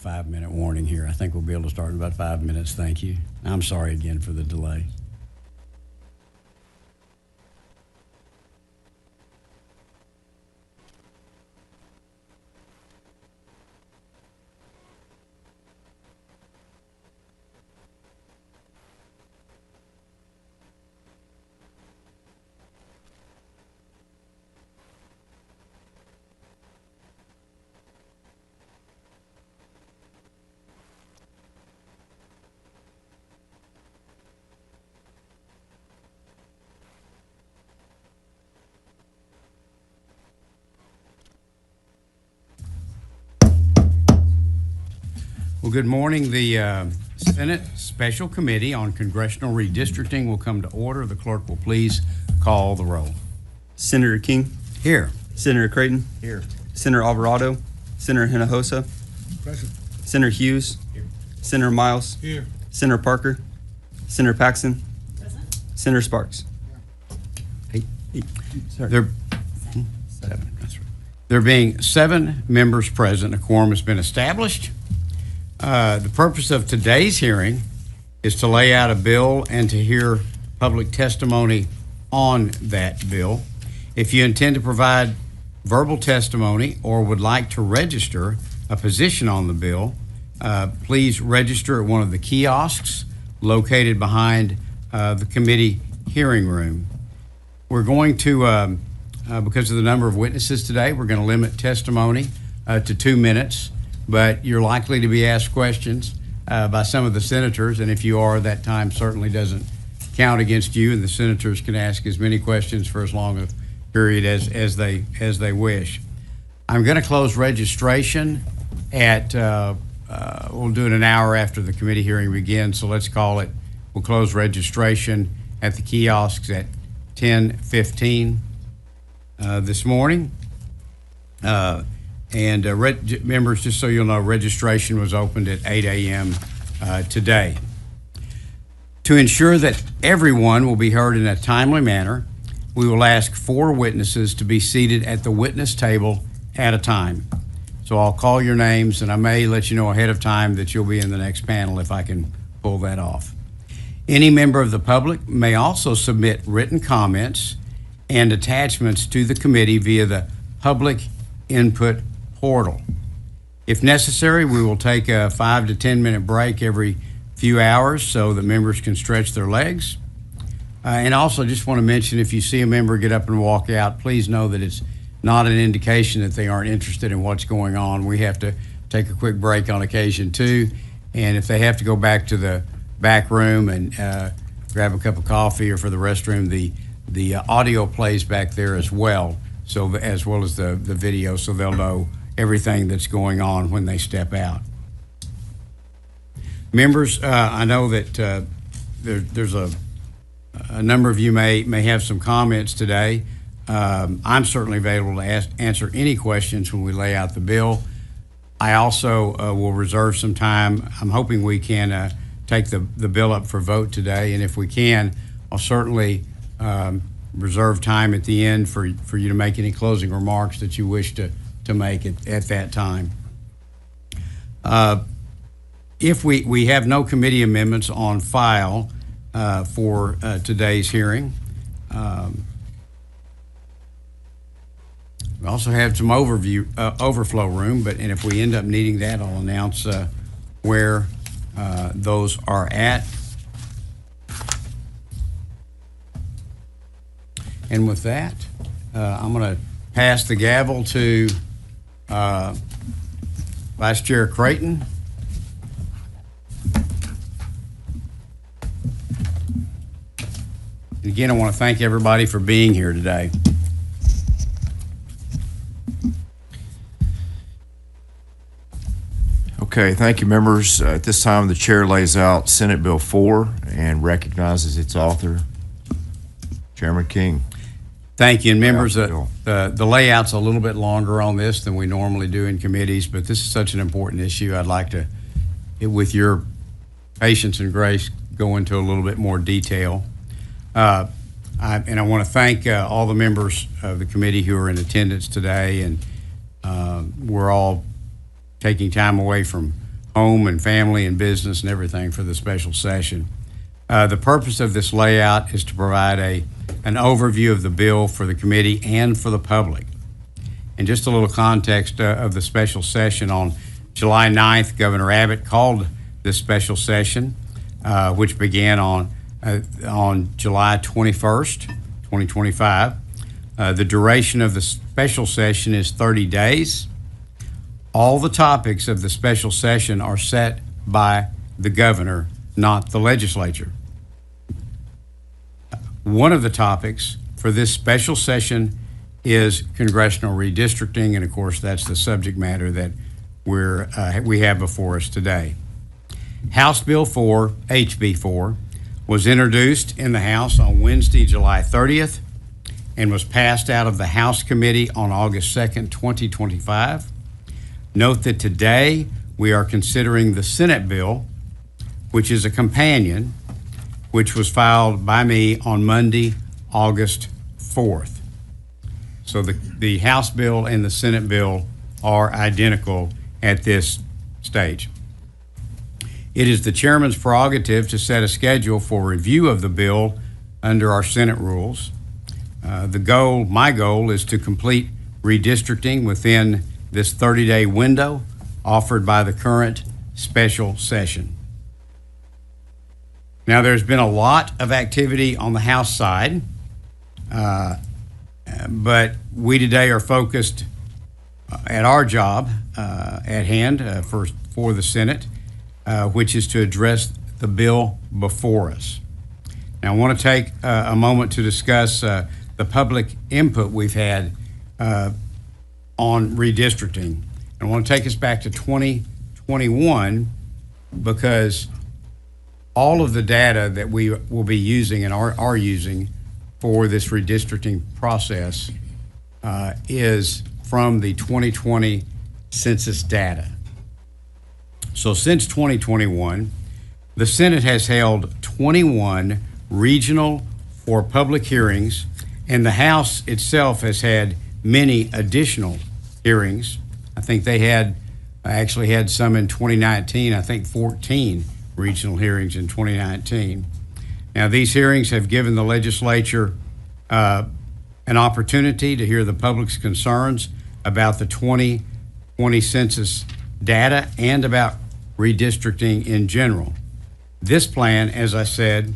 5-minute warning here. I think we'll be able to start in about 5 minutes. Thank you. I'm sorry again for the delay. Well, good morning. The Senate Special Committee on Congressional Redistricting will come to order. The clerk will please call the roll. Senator King. Here. Senator Creighton. Here. Senator Alvarado. Senator Hinojosa. Present. Senator Hughes. Here. Senator Miles. Here. Senator Parker. Senator Paxton. Present. Senator Sparks. Eight. Sorry. Seven. That's right. There being 7 members present, a quorum has been established. The purpose of today's hearing is to lay out a bill and to hear public testimony on that bill. If you intend to provide verbal testimony or would like to register a position on the bill, please register at one of the kiosks located behind the committee hearing room. We're going to, because of the number of witnesses today, we're going to limit testimony to 2 minutes. But you're likely to be asked questions by some of the senators, and if you are, that time certainly doesn't count against you, and the senators can ask as many questions for as long a period as they wish. I'm going to close registration at we'll do it an hour after the committee hearing begins, so let's call it. We'll close registration at the kiosks at 10:15 this morning. Members, just so you'll know, registration was opened at 8 a.m. Today. To ensure that everyone will be heard in a timely manner, we will ask 4 witnesses to be seated at the witness table at a time. So I'll call your names, and I may let you know ahead of time that you'll be in the next panel if I can pull that off. Any member of the public may also submit written comments and attachments to the committee via the public input portal. If necessary, we will take a 5 to 10 minute break every few hours so that members can stretch their legs. And also just want to mention, if you see a member get up and walk out, please know that it's not an indication that they aren't interested in what's going on. We have to take a quick break on occasion too. And if they have to go back to the back room and grab a cup of coffee or for the restroom, the audio plays back there as well. So as well as the video, so they'll know everything that's going on when they step out. Members, I know that there's a number of you may have some comments today. I'm certainly available to answer any questions when we lay out the bill. I also will reserve some time. I'm hoping we can take the bill up for vote today, and if we can, I'll certainly reserve time at the end for you to make any closing remarks that you wish to make at that time. If we have no committee amendments on file for today's hearing, we also have some overflow room, and if we end up needing that, I'll announce where those are at. And with that, I'm going to pass the gavel to Vice Chair Creighton. And again, I want to thank everybody for being here today. Okay, thank you, members. At this time, the chair lays out Senate Bill 4 and recognizes its author, Chairman King. Thank you. And members, the layout's a little bit longer on this than we normally do in committees, but this is such an important issue. I'd like to, with your patience and grace, go into a little bit more detail. And I want to thank all the members of the committee who are in attendance today, and we're all taking time away from home and family and business and everything for the special session. The purpose of this layout is to provide an overview of the bill for the committee and for the public. And just a little context of the special session: on July 9th, Governor Abbott called this special session, which began on July 21st, 2025. The duration of the special session is 30 days. All the topics of the special session are set by the governor, not the legislature. One of the topics for this special session is congressional redistricting, and of course that's the subject matter that we have before us today. House Bill 4, HB 4, was introduced in the House on Wednesday, July 30th, and was passed out of the House Committee on August 2nd, 2025. Note that today we are considering the Senate bill, which is a companion, which was filed by me on Monday, August 4th. So the House bill and the Senate bill are identical at this stage. It is the chairman's prerogative to set a schedule for review of the bill under our Senate rules. My goal is to complete redistricting within this 30-day window offered by the current special session. Now, there's been a lot of activity on the House side, but we today are focused at our job at hand for the Senate, which is to address the bill before us. Now, I want to take a moment to discuss the public input we've had on redistricting. I want to take us back to 2021 because all of the data that we will be using and are using for this redistricting process is from the 2020 census data. So since 2021, the Senate has held 21 regional or public hearings, and the House itself has had many additional hearings. I think they actually had some in 2019, I think 14 regional hearings in 2019. Now, these hearings have given the legislature an opportunity to hear the public's concerns about the 2020 census data and about redistricting in general. This plan, as I said,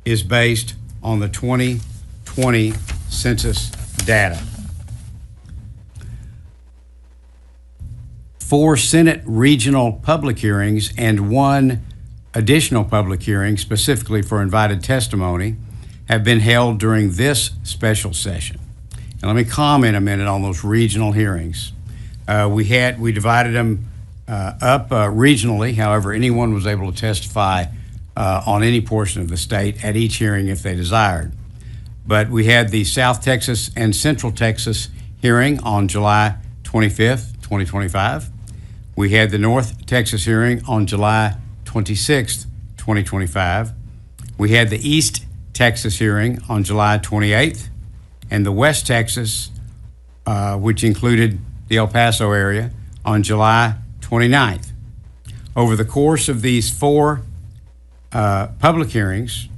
is based on the 2020 census data. 4 Senate regional public hearings and 1 additional public hearing, specifically for invited testimony, have been held during this special session. And let me comment a minute on those regional hearings. We divided them up regionally. However, anyone was able to testify on any portion of the state at each hearing if they desired. But we had the South Texas and Central Texas hearing on July 25th, 2025. We had the North Texas hearing on July 26th, 2025. We had the East Texas hearing on July 28th, and the West Texas, which included the El Paso area, on July 29th. Over the course of these 4 public hearings,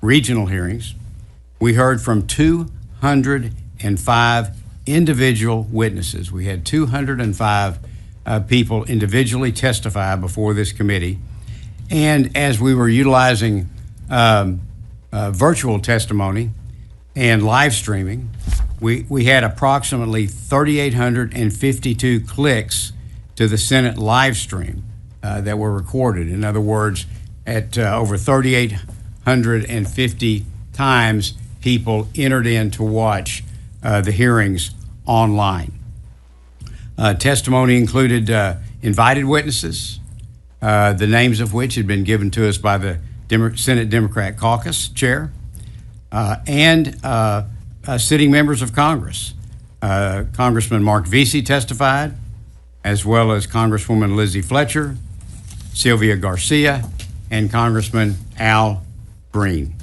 regional hearings, we heard from 205 individual witnesses. We had 205 people individually testify before this committee. And as we were utilizing virtual testimony and live streaming, we had approximately 3,852 clicks to the Senate live stream that were recorded. In other words, at over 3,850 times, people entered in to watch the hearings online. Testimony included invited witnesses, the names of which had been given to us by the Senate Democrat Caucus chair, and sitting members of Congress. Congressman Mark Vesey testified, as well as Congresswoman Lizzie Fletcher, Sylvia Garcia, and Congressman Al Green.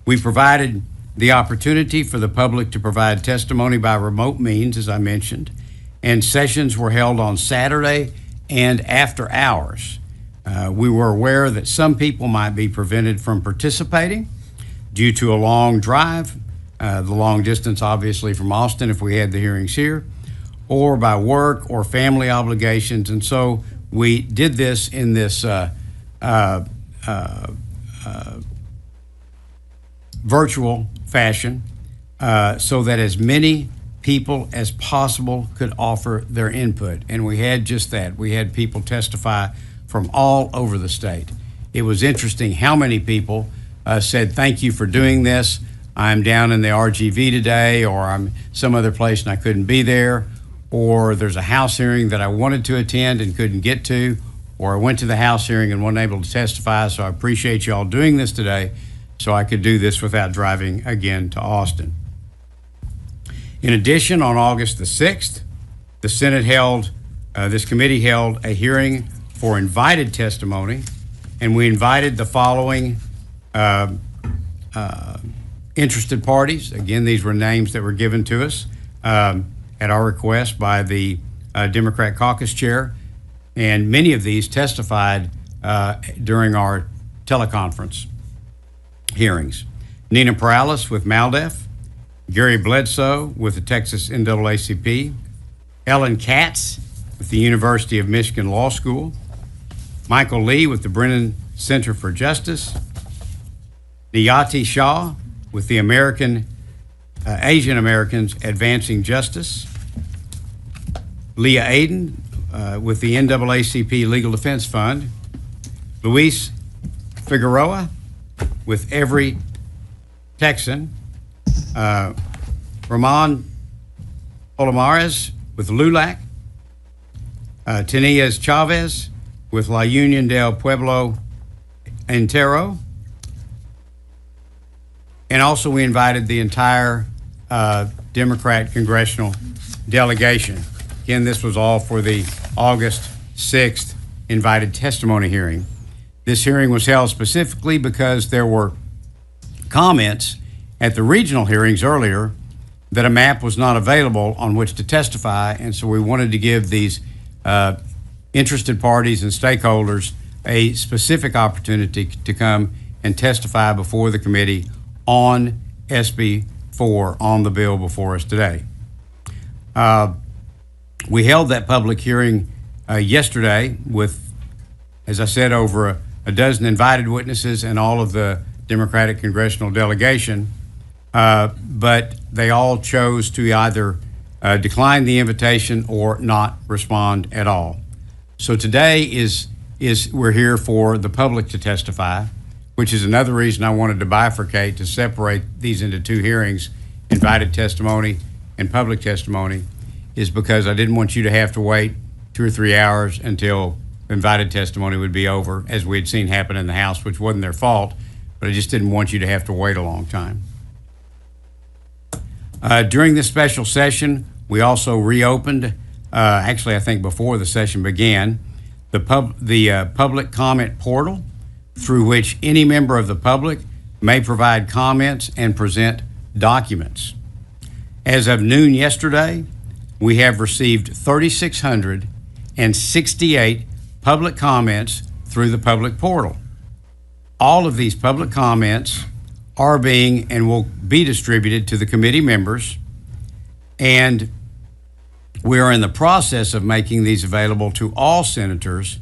We provided the opportunity for the public to provide testimony by remote means, as I mentioned, and sessions were held on Saturday and after hours. We were aware that some people might be prevented from participating due to a long drive, the long distance obviously from Austin if we had the hearings here, or by work or family obligations. And so we did this in this virtual fashion so that as many people as possible could offer their input. And we had just that. We had people testify from all over the state. It was interesting how many people said, thank you for doing this. I'm down in the RGV today, or I'm some other place and I couldn't be there, or there's a House hearing that I wanted to attend and couldn't get to, or I went to the House hearing and wasn't able to testify, so I appreciate you all doing this today so I could do this without driving again to Austin. In addition, on August the 6th, the Senate held, this committee held a hearing for invited testimony, and we invited the following interested parties. Again, these were names that were given to us at our request by the Democrat caucus chair, and many of these testified during our teleconference hearings. Nina Perales with MALDEF, Gary Bledsoe with the Texas NAACP, Ellen Katz with the University of Michigan Law School, Michael Lee with the Brennan Center for Justice, Niyati Shah with the Asian Americans Advancing Justice, Leah Aiden with the NAACP Legal Defense Fund, Luis Figueroa with Every Texan, Ramon Palomares with LULAC, Tenias Chavez with La Union del Pueblo Entero, and also we invited the entire Democrat congressional delegation. Again, this was all for the August 6th invited testimony hearing. This hearing was held specifically because there were comments at the regional hearings earlier that a map was not available on which to testify, and so we wanted to give these interested parties and stakeholders a specific opportunity to come and testify before the committee on SB 4, on the bill before us today. We held that public hearing yesterday with, as I said, over a dozen invited witnesses and all of the Democratic congressional delegation, but they all chose to either decline the invitation or not respond at all. So today is we're here for the public to testify, which is another reason I wanted to bifurcate, to separate these into two hearings, invited testimony and public testimony, is because I didn't want you to have to wait 2 or 3 hours until invited testimony would be over, as we had seen happen in the House, which wasn't their fault, but I just didn't want you to have to wait a long time. During this special session, we also reopened, actually I think before the session began, the public comment portal, through which any member of the public may provide comments and present documents. As of noon yesterday, we have received 3,668 public comments through the public portal. All of these public comments are being and will be distributed to the committee members, and we are in the process of making these available to all senators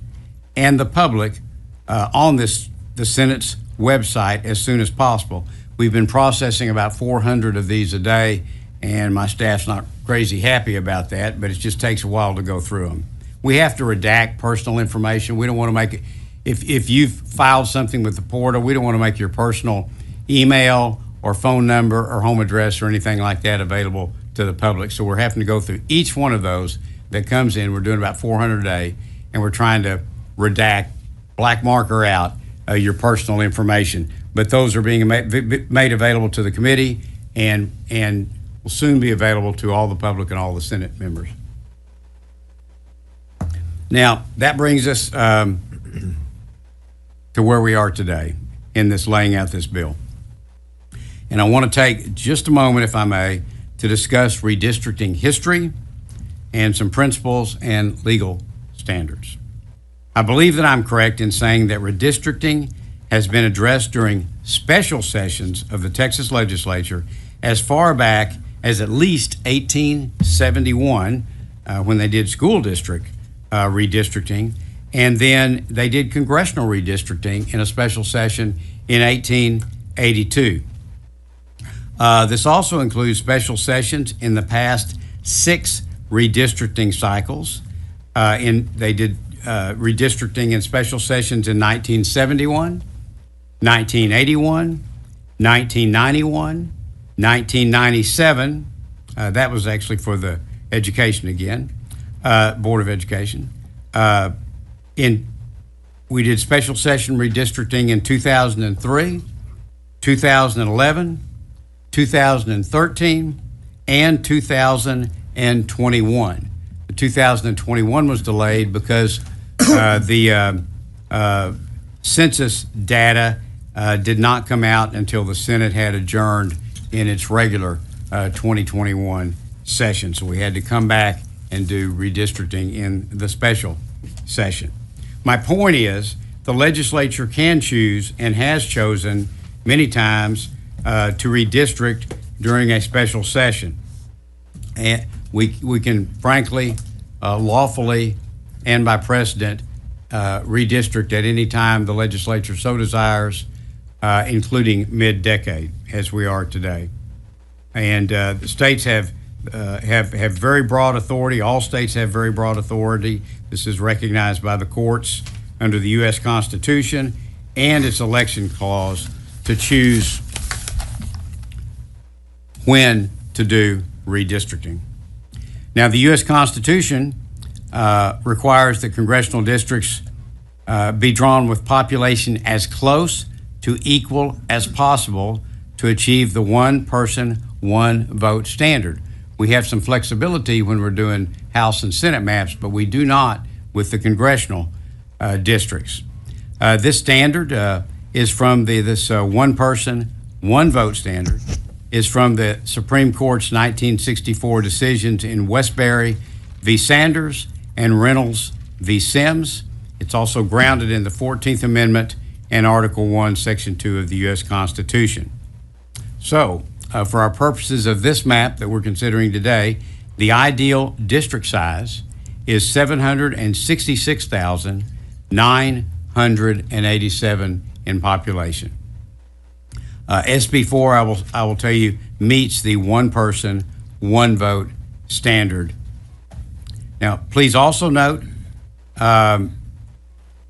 and the public on the Senate's website as soon as possible. We've been processing about 400 of these a day, and my staff's not crazy happy about that, but it just takes a while to go through them. We have to redact personal information. We don't want to make it, if you've filed something with the portal, we don't want to make your personal email or phone number or home address or anything like that available to the public. So we're having to go through each one of those that comes in. We're doing about 400 a day, and we're trying to redact, black marker out your personal information. But those are being made available to the committee and will soon be available to all the public and all the Senate members. Now, that brings us to where we are today in this laying out this bill. And I want to take just a moment, if I may, to discuss redistricting history and some principles and legal standards. I believe that I'm correct in saying that redistricting has been addressed during special sessions of the Texas legislature as far back as at least 1871, when they did school district redistricting, and then they did congressional redistricting in a special session in 1882. This also includes special sessions in the past 6 redistricting cycles. They did redistricting in special sessions in 1971, 1981, 1991, 1997. That was actually for the education again, Board of Education. We did special session redistricting in 2003, 2011, 2013, and 2021. The 2021 was delayed because the census data did not come out until the Senate had adjourned in its regular 2021 session. So we had to come back and do redistricting in the special session. My point is, the legislature can choose and has chosen many times to redistrict during a special session. And we can frankly, lawfully, and by precedent, redistrict at any time the legislature so desires, including mid-decade, as we are today. And the states have very broad authority. All states have very broad authority. This is recognized by the courts under the U.S. Constitution and its election clause to choose when to do redistricting. Now, the U.S. Constitution requires that congressional districts be drawn with population as close to equal as possible to achieve the one person, one vote standard. We have some flexibility when we're doing House and Senate maps, but we do not with the congressional districts. This standard is from this one person, one vote standard, is from the Supreme Court's 1964 decisions in Westbury v. Sanders and Reynolds v. Sims. It's also grounded in the 14th Amendment and Article 1, Section 2 of the U.S. Constitution. So, for our purposes of this map that we're considering today, the ideal district size is 766,987 in population. SB 4, I will tell you, meets the one person, one vote standard. Now, please also note,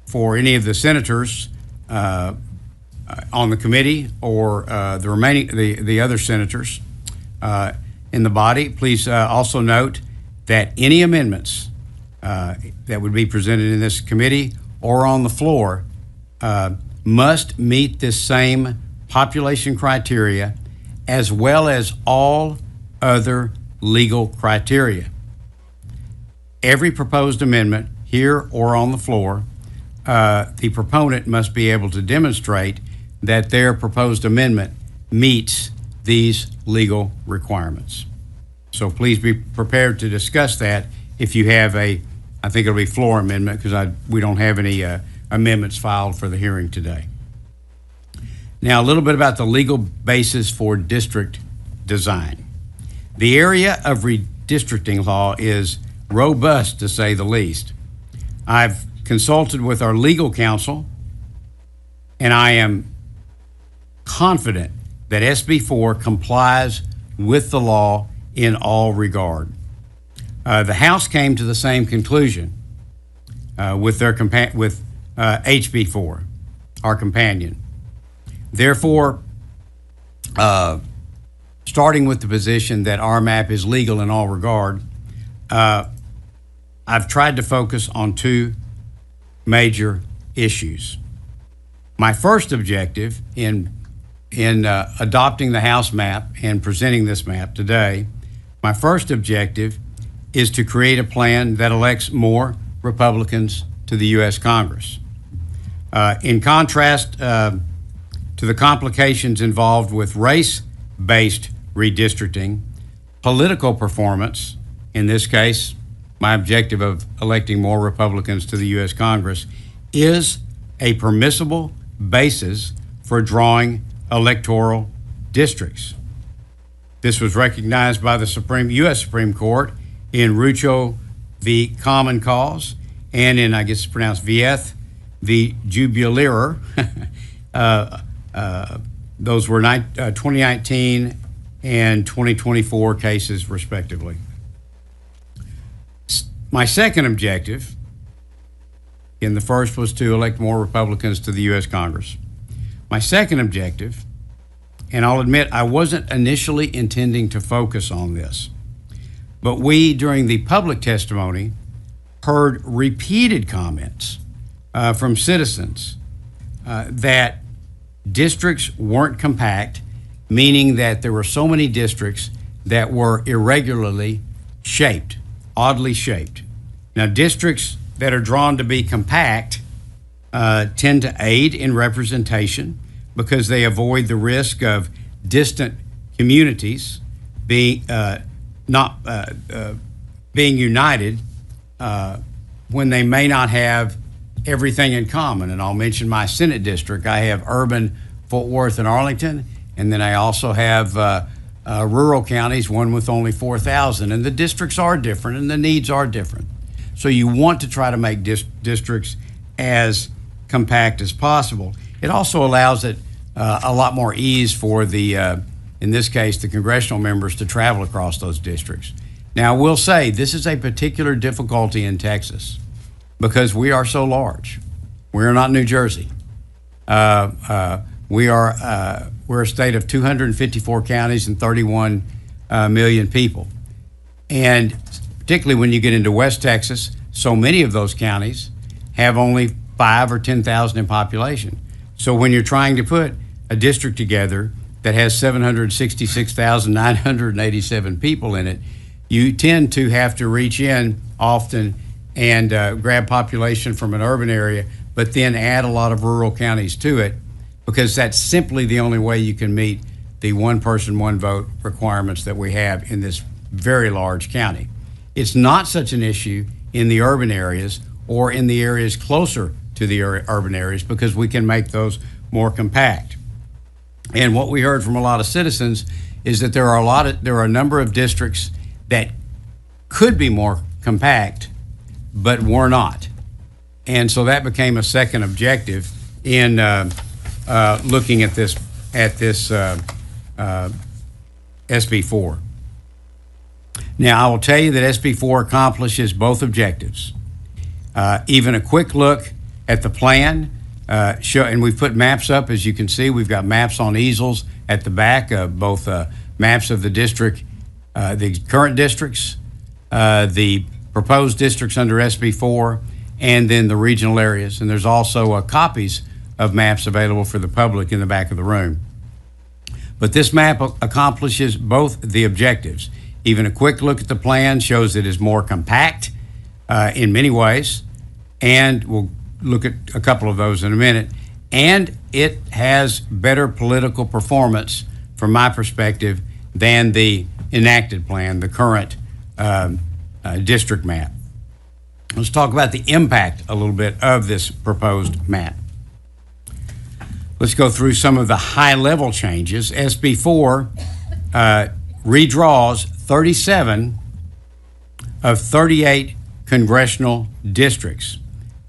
for any of the senators on the committee or the other senators in the body, please also note that any amendments that would be presented in this committee or on the floor must meet this same population criteria as well as all other legal criteria. Every proposed amendment here or on the floor, the proponent must be able to demonstrate that their proposed amendment meets these legal requirements. So please be prepared to discuss that if you have I think it'll be floor amendment because we don't have any amendments filed for the hearing today. Now, a little bit about the legal basis for district design. The area of redistricting law is robust, to say the least. I've consulted with our legal counsel, and I am confident that SB 4 complies with the law in all regard. The House came to the same conclusion with HB 4, our companion. Therefore, starting with the position that our map is legal in all regard, I've tried to focus on 2 major issues. My first objective in adopting the House map and presenting this map today, my first objective is to create a plan that elects more Republicans to the U.S. Congress. In contrast to the complications involved with race-based redistricting, political performance, in this case, my objective of electing more Republicans to the U.S. Congress, is a permissible basis for drawing electoral districts. This was recognized by the U.S. Supreme Court in Rucho v. Common Cause and in, I guess it's pronounced Vieth v. Jubileer. Those were 2019 and 2024 cases, respectively. My second objective, and the first was to elect more Republicans to the U.S. Congress. My second objective, and I'll admit I wasn't initially intending to focus on this, but we, during the public testimony, heard repeated comments from citizens that districts weren't compact, meaning that there were so many districts that were irregularly shaped, oddly shaped. Now, districts that are drawn to be compact tend to aid in representation because they avoid the risk of distant communities being united when they may not have everything in common. And I'll mention my Senate district. I have urban Fort Worth and Arlington, and then I also have rural counties, one with only 4,000. And the districts are different and the needs are different. So you want to try to make districts as compact as possible. It also allows it a lot more ease for the, in this case, the congressional members to travel across those districts. Now, I will say this is a particular difficulty in Texas because we are so large. We're not New Jersey. We're a state of 254 counties and 31 million people. And particularly when you get into West Texas, so many of those counties have only 5,000 or 10,000 in population. So when you're trying to put a district together that has 766,987 people in it, you tend to have to reach in often and grab population from an urban area, but then add a lot of rural counties to it, because that's simply the only way you can meet the one person, one vote requirements that we have in this very large county. It's not such an issue in the urban areas or in the areas closer to the urban areas because we can make those more compact. And what we heard from a lot of citizens is that there are a number of districts that could be more compact, but were not. And so that became a second objective in looking at this SB4. Now, I will tell you that SB4 accomplishes both objectives. Even a quick look at the plan, and we've put maps up, as you can see. We've got maps on easels at the back, both maps of the district, the current districts, the proposed districts under SB4, and then the regional areas. And there's also copies of maps available for the public in the back of the room. But this map accomplishes both the objectives. Even a quick look at the plan shows it is more compact in many ways, and we'll look at a couple of those in a minute. And it has better political performance, from my perspective, than the enacted plan, the current district map. Let's talk about the impact a little bit of this proposed map. Let's go through some of the high-level changes. SB4 redraws 37 of 38 congressional districts.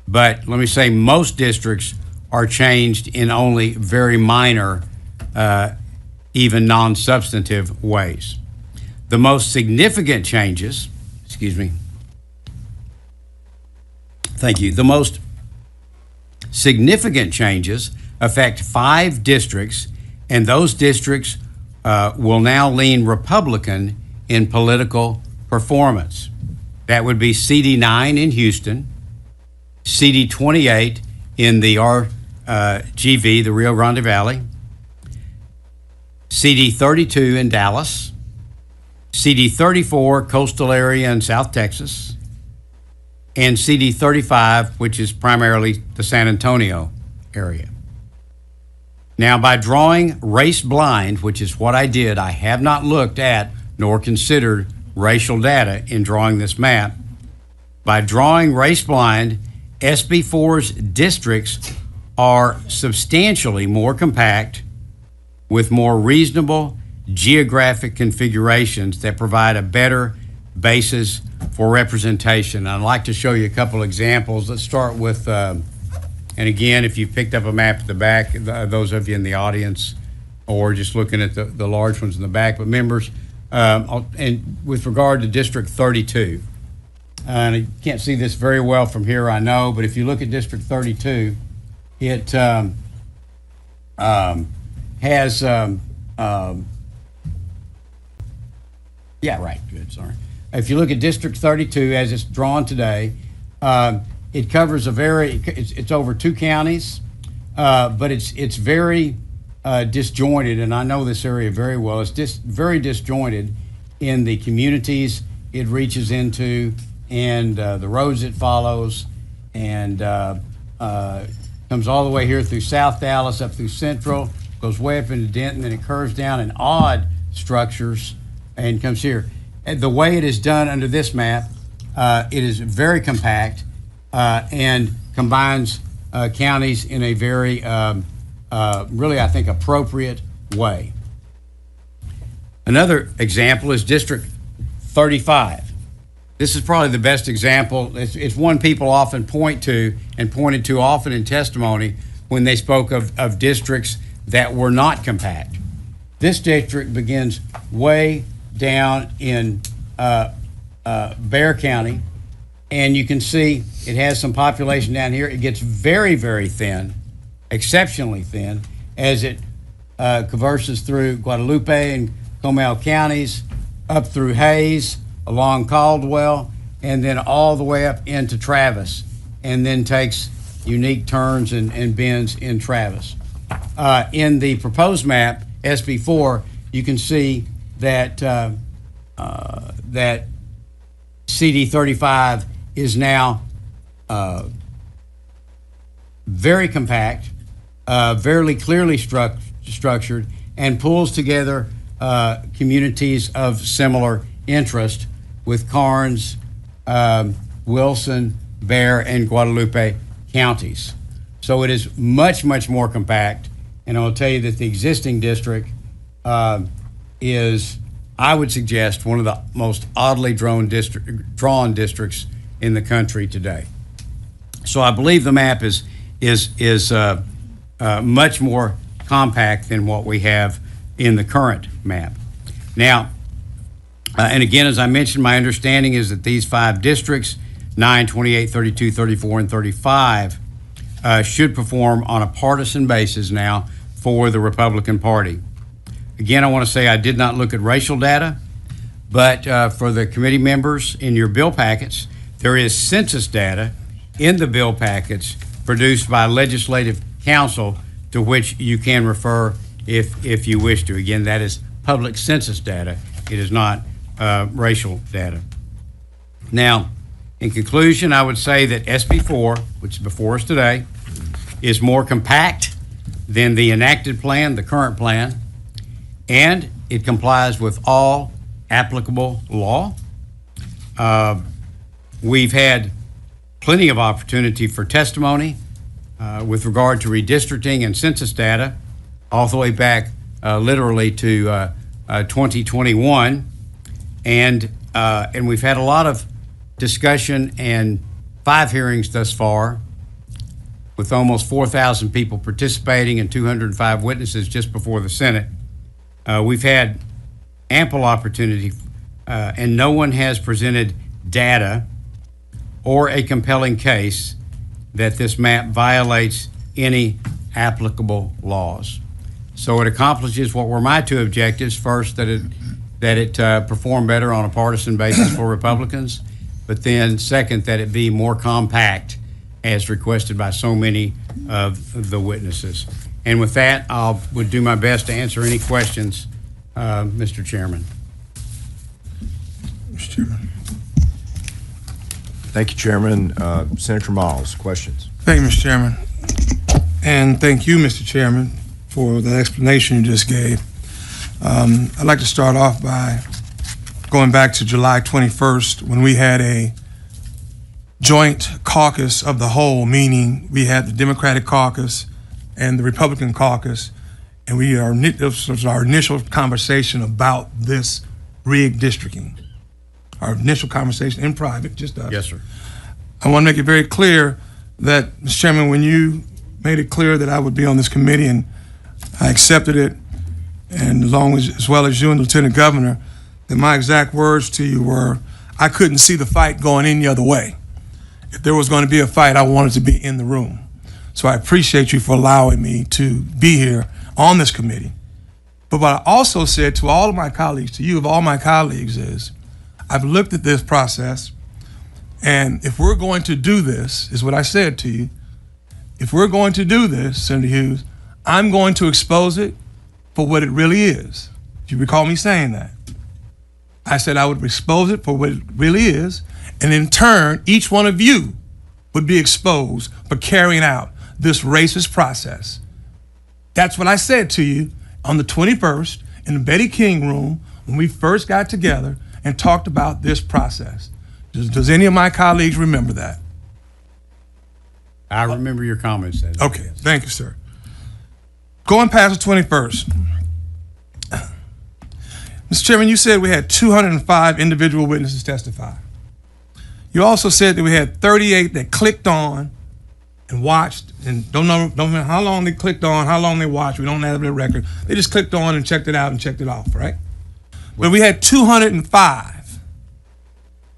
But let me say most districts are changed in only very minor, even non-substantive ways. The most significant changes, the most significant changes affect 5 districts, and those districts will now lean Republican in political performance. That would be CD9 in Houston, CD28 in the RGV, the Rio Grande Valley, CD32 in Dallas, CD34 coastal area in South Texas, and CD35, which is primarily the San Antonio area. Now, by drawing race blind, which is what I did, I have not looked at nor considered racial data in drawing this map. By drawing race blind, SB4's districts are substantially more compact with more reasonable geographic configurations that provide a better basis for representation. I'd like to show you a couple examples. Let's start with, and again, if you picked up a map at the back, those of you in the audience, or just looking at the large ones in the back, but members, and with regard to District 32, and you can't see this very well from here, I know, but if you look at District 32, it has, yeah, right, good, sorry. If you look at District 32 as it's drawn today, it covers it's over 2 counties, but it's very disjointed, and I know this area very well. It's very disjointed in the communities it reaches into and the roads it follows, and comes all the way here through South Dallas, up through Central, goes way up into Denton, then it curves down in odd structures and comes here. And the way it is done under this map, it is very compact and combines counties in a very, really, I think, appropriate way. Another example is District 35. This is probably the best example. It's one people often point to and pointed to often in testimony when they spoke of districts that were not compact. This district begins way down in Bexar County, and you can see it has some population down here. It gets very, very thin, exceptionally thin, as it traverses through Guadalupe and Comal counties, up through Hayes, along Caldwell, and then all the way up into Travis, and then takes unique turns and bends in Travis. In the proposed map, SB4, you can see that that CD 35 is now very compact, very clearly structured, and pulls together communities of similar interest with Karnes, Wilson, Bexar, and Guadalupe counties. So it is much, much more compact, and I'll tell you that the existing district is, I would suggest, one of the most oddly drawn districts in the country today. So I believe the map is much more compact than what we have in the current map. Now, and again, as I mentioned, my understanding is that these 5 districts, 9, 28, 32, 34, and 35, should perform on a partisan basis now for the Republican Party. Again, I want to say I did not look at racial data, but for the committee members in your bill packets, there is census data in the bill packets produced by Legislative Council to which you can refer if you wish to. Again, that is public census data. It is not racial data. Now, in conclusion, I would say that SB4, which is before us today, is more compact than the enacted plan, the current plan, and it complies with all applicable law. We've had plenty of opportunity for testimony with regard to redistricting and census data all the way back literally to 2021, and we've had a lot of discussion and 5 hearings thus far, with almost 4,000 people participating and 205 witnesses just before the Senate. We've had ample opportunity, and no one has presented data or a compelling case that this map violates any applicable laws. So it accomplishes what were my 2 objectives. First, that it perform better on a partisan basis for Republicans, but then second, that it be more compact as requested by so many of the witnesses. And with that, I would do my best to answer any questions, Mr. Chairman. Mr. Chairman. Thank you, Chairman. Senator Miles, questions? Thank you, Mr. Chairman. And thank you, Mr. Chairman, for the explanation you just gave. I'd like to start off by going back to July 21st when we had a joint caucus of the whole, meaning we had the Democratic caucus and the Republican caucus, and this was our initial conversation about this redistricting. Our initial conversation in private, just us. Yes, sir. I want to make it very clear that, Mr. Chairman, when you made it clear that I would be on this committee, and I accepted it, and as well as you and the Lieutenant Governor, that my exact words to you were, I couldn't see the fight going any other way. If there was going to be a fight, I wanted to be in the room. So I appreciate you for allowing me to be here on this committee. But what I also said to all of my colleagues, to you of all my colleagues, is I've looked at this process, and if we're going to do this, is what I said to you, if we're going to do this, Senator Hughes, I'm going to expose it for what it really is. If you recall me saying that. I said I would expose it for what it really is, and in turn, each one of you would be exposed for carrying out this racist process. That's what I said to you on the 21st in the Betty King room when we first got together and talked about this process. Does any of my colleagues remember that? I remember your comments then. Okay, thank you, sir. Going past the 21st, Mr. Chairman, you said we had 205 individual witnesses testify. You also said that we had 38 that clicked on and watched, and don't know how long they clicked on, how long they watched. We don't have the record. They just clicked on and checked it out and checked it off, right? But we had 205.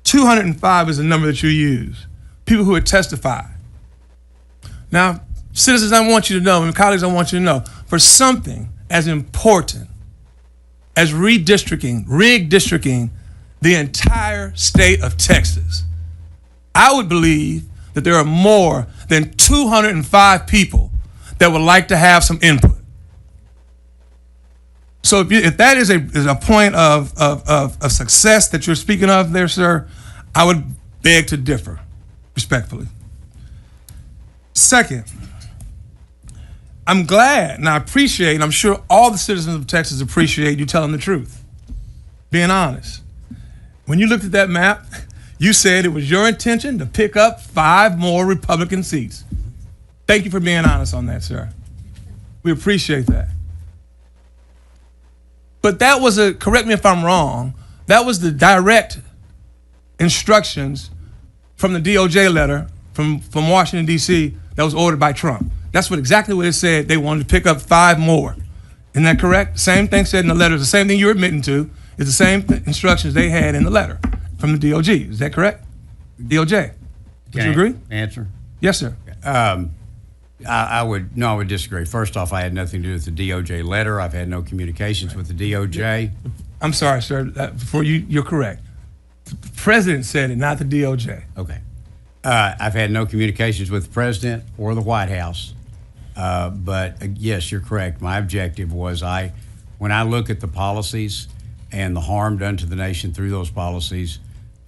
205 is the number that you use. People who had testified. Now, citizens, I want you to know, and colleagues, I want you to know, for something as important as redistricting the entire state of Texas, I would believe that there are more than 205 people that would like to have some input. So if that is a point of success that you're speaking of there, sir, I would beg to differ, respectfully. Second, I'm glad and I appreciate, and I'm sure all the citizens of Texas appreciate you telling the truth, being honest. When you looked at that map, you said it was your intention to pick up 5 more Republican seats. Thank you for being honest on that, sir. We appreciate that. But that was correct me if I'm wrong, that was the direct instructions from the DOJ letter from Washington, D.C. that was ordered by Trump. That's exactly what it said. They wanted to pick up 5 more. Isn't that correct? Same thing said in the letter. The same thing you're admitting to is the same instructions they had in the letter from the DOJ. Is that correct? DOJ. Would you agree? Answer? Yes, sir. I would disagree. First off, I had nothing to do with the DOJ letter. I've had no communications with the DOJ. I'm sorry, sir. Before you're correct. The president said it, not the DOJ. Okay. I've had no communications with the president or the White House. But yes, you're correct. My objective was when I look at the policies and the harm done to the nation through those policies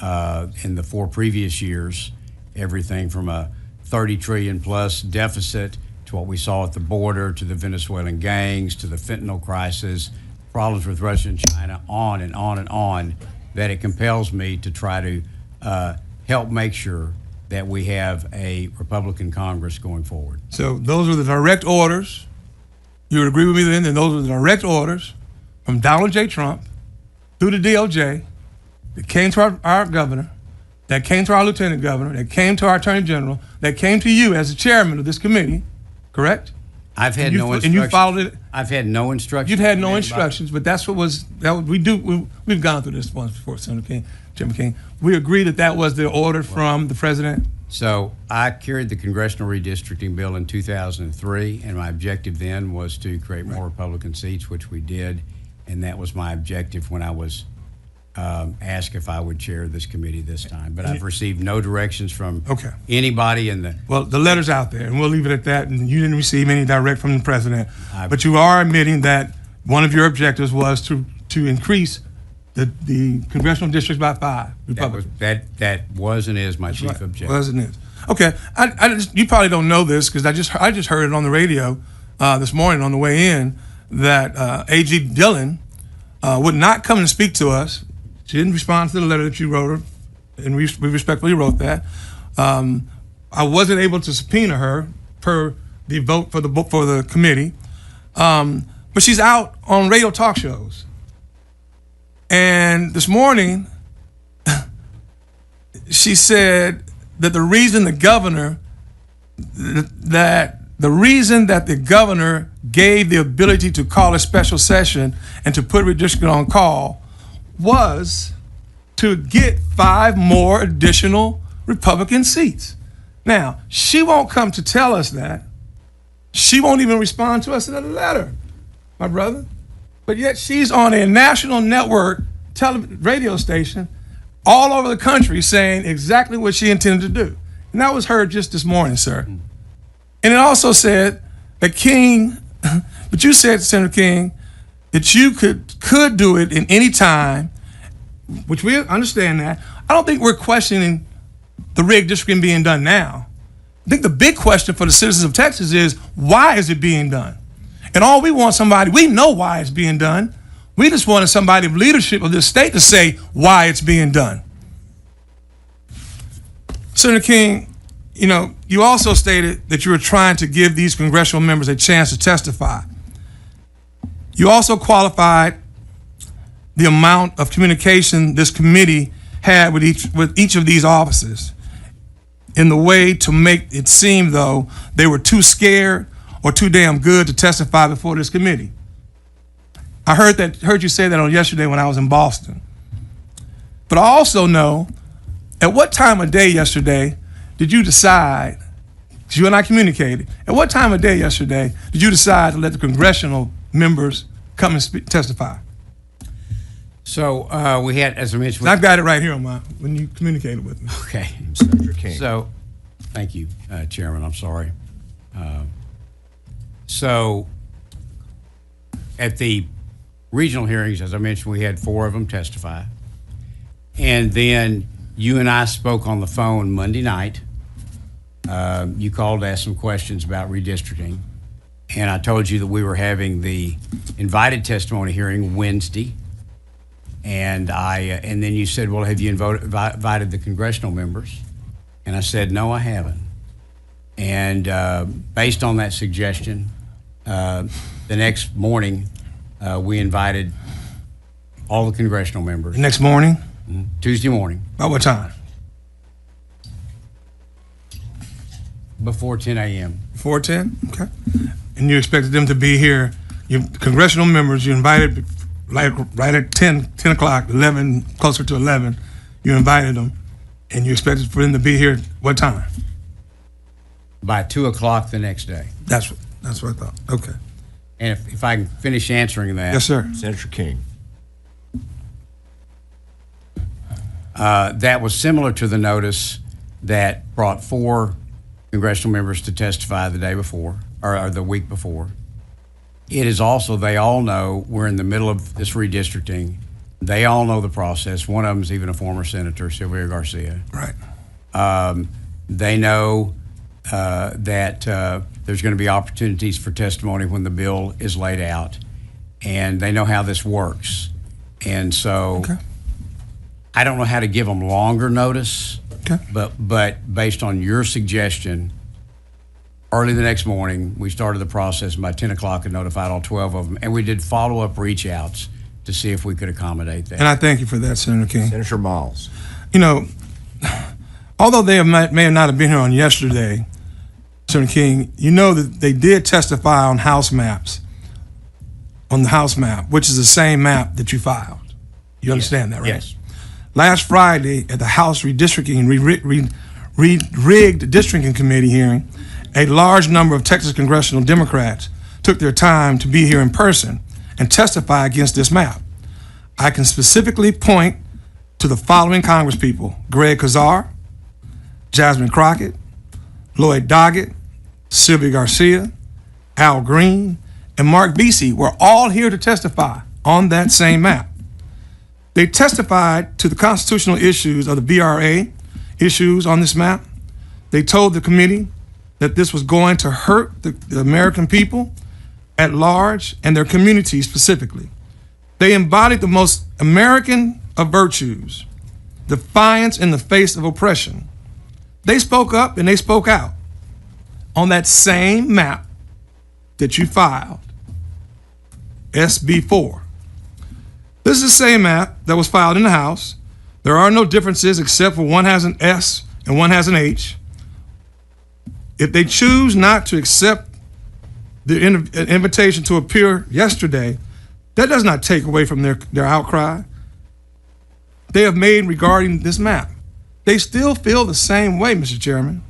in the 4 previous years, everything from a 30 trillion plus deficit to what we saw at the border, to the Venezuelan gangs, to the fentanyl crisis, problems with Russia and China, on and on and on, that it compels me to try to help make sure that we have a Republican Congress going forward. So those are the direct orders. You would agree with me then that those are the direct orders from Donald J. Trump through the DOJ that came to our governor, that came to our lieutenant governor, that came to our attorney general, that came to you as the chairman of this committee, correct? I've had no instructions. And you followed it? I've had no instructions. You've had no instructions, but that's what was, we've gone through this once before, Senator King, Chairman King. We agree that was the order from the president? So I carried the congressional redistricting bill in 2003, and my objective then was to create more Republican seats, which we did, and that was my objective when I was asked if I would chair this committee this time. But I've received no directions from anybody in the... Well, the letter's out there, and we'll leave it at that, and you didn't receive any direct from the president. But you are admitting that one of your objectives was to increase the congressional districts by 5 Republicans. That was and is my chief objective. Was and is. Okay, you probably don't know this because I just heard it on the radio this morning on the way in that A.G. Dillon would not come and speak to us. She didn't respond to the letter that you wrote her, and we respectfully wrote that. I wasn't able to subpoena her per the vote for the committee, but she's out on radio talk shows. And this morning, she said that the reason that the governor gave the ability to call a special session and to put redistricting on call was to get 5 more additional Republican seats. Now, she won't come to tell us that. She won't even respond to us in a letter, my brother. But yet she's on a national network radio station all over the country saying exactly what she intended to do. And that was heard just this morning, sir. And it also said that King, but you said, Senator King, that you could do it in any time, which we understand that. I don't think we're questioning the rigged districting being done now. I think the big question for the citizens of Texas is, why is it being done? And all we want we know why it's being done. We just wanted somebody of leadership of this state to say why it's being done. Senator King, you also stated that you were trying to give these congressional members a chance to testify. You also qualified the amount of communication this committee had with each of these offices in the way to make it seem though they were too scared or too damn good to testify before this committee. I heard you say that on yesterday when I was in Boston. But I also know at what time of day yesterday did you decide, because you and I communicated, at what time of day yesterday did you decide to let the congressional members come and testify? So we had, as I mentioned, I've got it right here when you communicated with me. okay. Senator King. So, thank you, Chairman. I'm sorry. So, at the regional hearings, as I mentioned, we had 4 of them testify. And then you and I spoke on the phone Monday night. You called to ask some questions about redistricting. And I told you that we were having the invited testimony hearing Wednesday. And then you said, well, have you invited the congressional members? And I said, no, I haven't. And based on that suggestion, the next morning, we invited all the congressional members. The next morning? Tuesday morning. About what time? Before 10 a.m. Before 10? Okay. And you expected them to be here, your congressional members, you invited right at 10 o'clock, 11, closer to 11, you invited them, and you expected for them to be here what time? By 2 o'clock the next day. That's what I thought. Okay. And if I can finish answering that. Yes, sir. Senator King. That was similar to the notice that brought 4 congressional members to testify the day before, or the week before. It is also, they all know we're in the middle of this redistricting. They all know the process. One of them is even a former senator, Sylvia Garcia. Right. They know that there's going to be opportunities for testimony when the bill is laid out, and they know how this works. And so Okay. I don't know how to give them longer notice, Okay. but based on your suggestion, early the next morning, we started the process, and by 10 o'clock I notified all 12 of them, and we did follow-up reach-outs to see if we could accommodate that. And I thank you for that, Senator King. Senator Miles. Although they may have not have been here on yesterday, Senator King, you know that they did testify on House maps, on the House map, which is the same map that you filed. You understand that, right? Yes. Last Friday at the House redistricting, rigged districting committee hearing, a large number of Texas congressional Democrats took their time to be here in person and testify against this map. I can specifically point to the following congresspeople: Greg Kazar, Jasmine Crockett, Lloyd Doggett, Sylvia Garcia, Al Green, and Mark Vesey were all here to testify on that same map. They testified to the constitutional issues of the VRA issues on this map. They told the committee that this was going to hurt the American people at large and their community specifically. They embodied the most American of virtues: defiance in the face of oppression, They spoke up and they spoke out on that same map that you filed, SB4. This is the same map that was filed in the House. There are no differences except for one has an S and one has an H. If they choose not to accept the invitation to appear yesterday, that does not take away from their outcry they have made regarding this map. They still feel the same way, Mr. Chairman.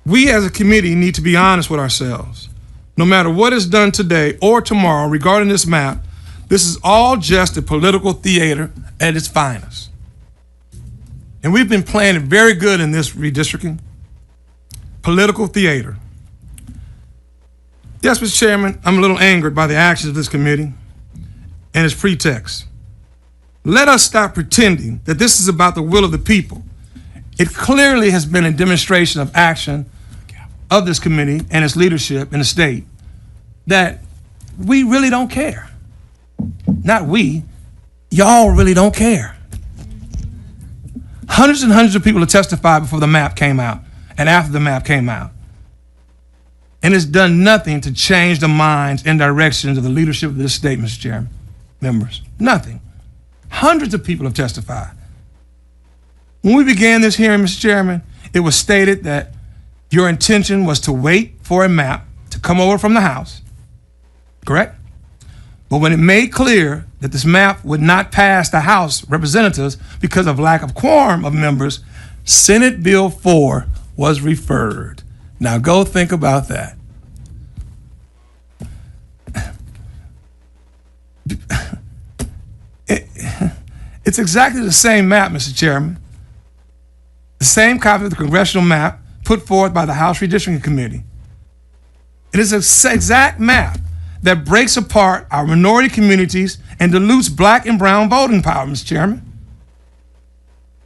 We as a committee need to be honest with ourselves. No matter what is done today or tomorrow regarding this map, this is all just a political theater at its finest. And we've been playing it very good in this redistricting. Political theater. Yes, Mr. Chairman, I'm a little angered by the actions of this committee and its pretext. Let us stop pretending that this is about the will of the people. It clearly has been a demonstration of action of this committee and its leadership in the state that we really don't care. Not we, y'all really don't care. Hundreds and hundreds of people have testified before the map came out and after the map came out. And it's done nothing to change the minds and directions of the leadership of this state, Mr. Chairman, members. Nothing. Hundreds of people have testified. When we began this hearing, Mr. Chairman, it was stated that your intention was to wait for a map to come over from the House, correct? But when it made clear that this map would not pass the House representatives because of lack of quorum of members, Senate Bill 4 was referred. Now go think about that. It's exactly the same map, Mr. Chairman. The same copy of the congressional map put forth by the House Redistricting Committee. It is an exact map that breaks apart our minority communities and dilutes black and brown voting power, Mr. Chairman.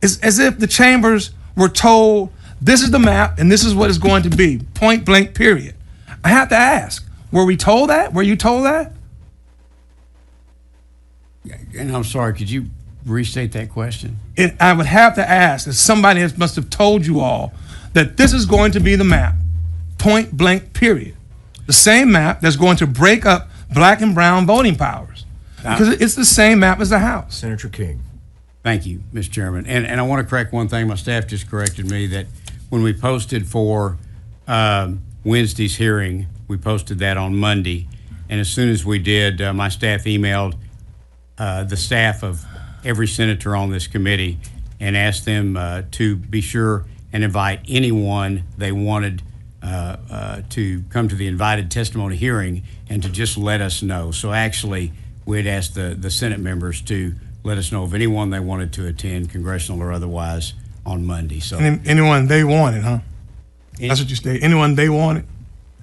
It's as if the chambers were told, this is the map and this is what it's going to be, point blank, period. I have to ask, were we told that? Were you told that? And I'm sorry, could you restate that question? I would have to ask that somebody must have told you all that this is going to be the map, point blank, period. The same map that's going to break up black and brown voting powers. Because it's the same map as the House. Senator King. Thank you, Mr. Chairman. And I want to correct one thing. My staff just corrected me that when we posted for Wednesday's hearing, we posted that on Monday. And as soon as we did, my staff emailed the staff of every senator on this committee and asked them to be sure and invite anyone they wanted to come to the invited testimony hearing and to just let us know. So actually, we'd asked the Senate members to let us know of anyone they wanted to attend, congressional or otherwise, on Monday. So anyone they wanted, huh? That's what you stated. Anyone they wanted?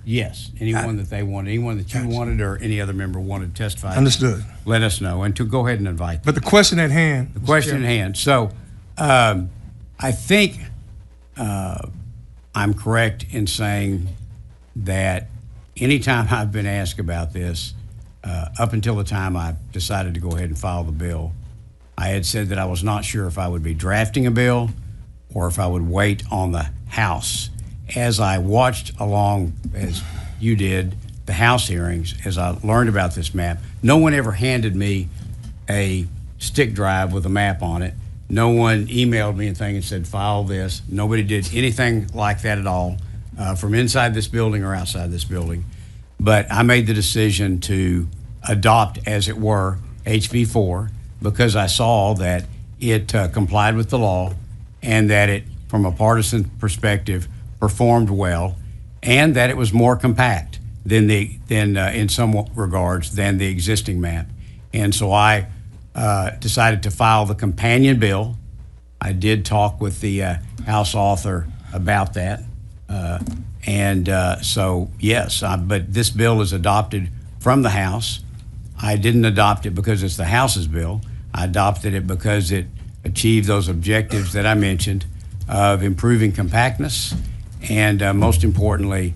Yes, anyone that they wanted, anyone that you wanted or any other member wanted to testify. Understood. Let us know and to go ahead and invite them. But the question at hand. The question at hand. So I think I'm correct in saying that anytime I've been asked about this, up until the time I decided to go ahead and file the bill, I had said that I was not sure if I would be drafting a bill or if I would wait on the House. As I watched along, as you did, the House hearings, as I learned about this map, no one ever handed me a stick drive with a map on it. No one emailed me anything and said, file this. Nobody did anything like that at all, from inside this building or outside this building. But I made the decision to adopt, as it were, HB 4 because I saw that it complied with the law and that it, from a partisan perspective, performed well, and that it was more compact than in some regards than the existing map. And so I decided to file the companion bill. I did talk with the House author about that. So yes, but this bill is adopted from the House. I didn't adopt it because it's the House's bill. I adopted it because it achieved those objectives that I mentioned of improving compactness and most importantly,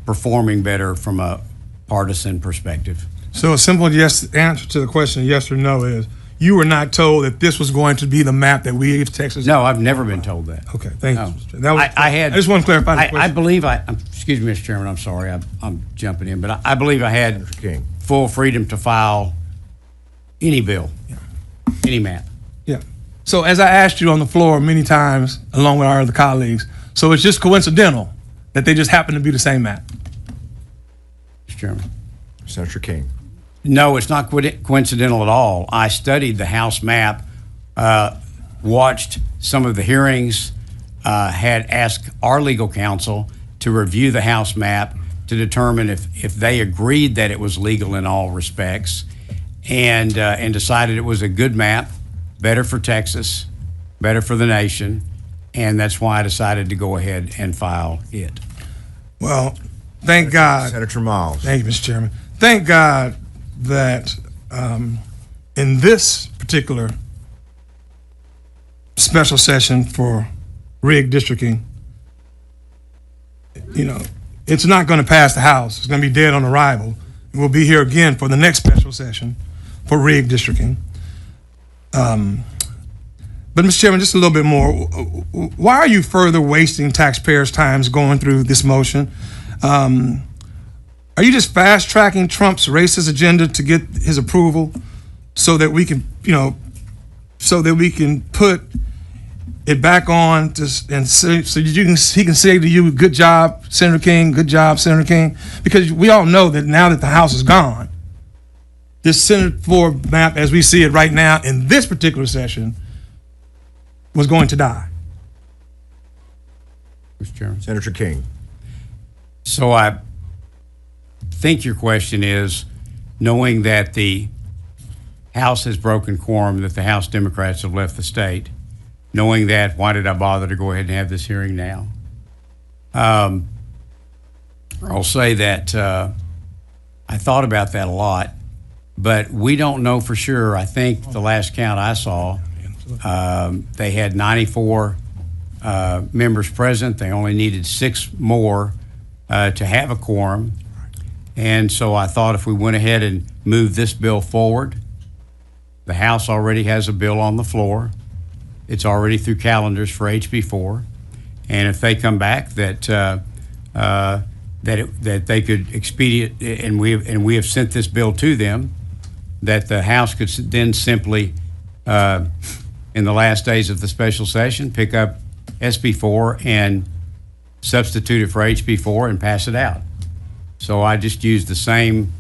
performing better from a partisan perspective. So a simple yes answer to the question, yes or no, is you were not told that this was going to be the map that we gave Texas? No, I've never been told that. Okay, thank you. No. Mr. Chairman. That was, I just want to clarify the I question. believe excuse me, Mr. Chairman, I'm sorry, I'm jumping in, but I believe I had Senator King. full freedom to file any bill, any map. Yeah. So as I asked you on the floor many times, along with our other colleagues, so it's just coincidental that they just happen to be the same map? Mr. Chairman. Senator King. No, it's not coincidental at all. I studied the House map, watched some of the hearings, had asked our legal counsel to review the House map to determine if they agreed that it was legal in all respects, and decided it was a good map, better for Texas, better for the nation, and that's why I decided to go ahead and file it. Well, thank God. Senator Miles. Thank you, Mr. Chairman. Thank God that in this particular special session for rig districting, you know, it's not going to pass the House. It's going to be dead on arrival. We'll be here again for the next special session for rig districting. But Mr. Chairman, just a little bit more. Why are you further wasting taxpayers' time going through this motion? Are you just fast tracking Trump's racist agenda to get his approval so that we can, you know, so that we can put it back on to, and so he can say to you, good job, Senator King, good job, Senator King? Because we all know that now that the House is gone, this Senate floor map, as we see it right now in this particular session, was going to die. Mr. Chairman. Senator King. So I think your question is, knowing that the House has broken quorum, that the House Democrats have left the state, knowing that, why did I bother to go ahead and have this hearing now? I'll say that I thought about that a lot, but we don't know for sure. I think the last count I saw, they had 94 members present. They only needed 6 more to have a quorum. And so I thought if we went ahead and moved this bill forward, the House already has a bill on the floor. It's already through calendars for HB4. And if they come back that that they could expedite, and we have sent this bill to them, that the House could then simply, in the last days of the special session, pick up SB4 and substitute it for HB4 and pass it out. So I just used the same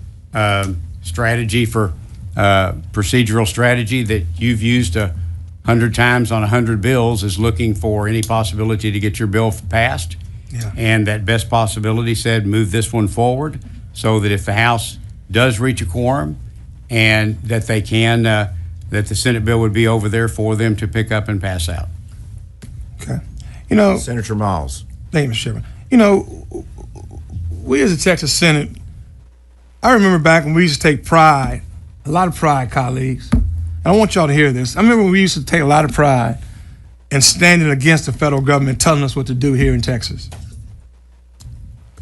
strategy for procedural strategy that you've used 100 times on 100 bills, is looking for any possibility to get your bill passed. Yeah. And that best possibility said move this one forward so that if the House does reach a quorum, and that they can, that the Senate bill would be over there for them to pick up and pass out. Okay. You know, Senator Miles. thank you, Mr. Chairman. You know, we as a Texas Senate, I remember back when we used to take pride, a lot of pride, colleagues. I want y'all to hear this. I remember when we used to take a lot of pride in standing against the federal government telling us what to do here in Texas.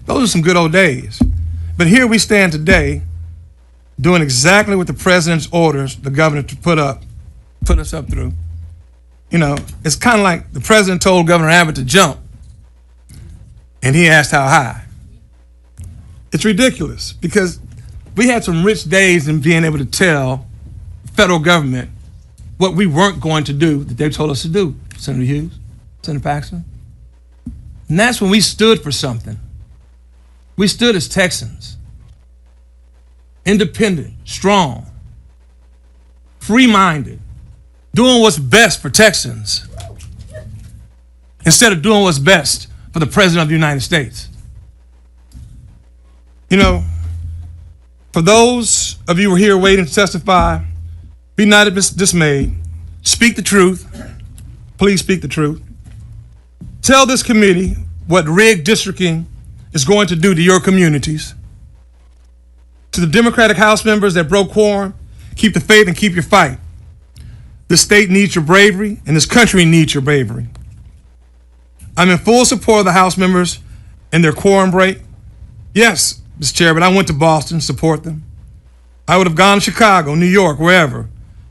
Those are some good old days. But here we stand today doing exactly what the president's orders the governor to put us up through. You know, it's kind of like the president told Governor Abbott to jump, and he asked how high. It's ridiculous because we had some rich days in being able to tell the federal government what we weren't going to do that they told us to do, Senator Hughes, Senator Paxton. And that's when we stood for something. We stood as Texans, independent, strong, free-minded, doing what's best for Texans instead of doing what's best for the President of the United States. You know, for those of you who are here waiting to testify, be not dismayed. Speak the truth. Please speak the truth. Tell this committee what rig districting is going to do to your communities. To the Democratic House members that broke quorum, keep the faith and keep your fight. This state needs your bravery, and this country needs your bravery. I'm in full support of the House members and their quorum break. Yes, Mr. Chair, but I went to Boston to support them. I would have gone to Chicago, New York, wherever.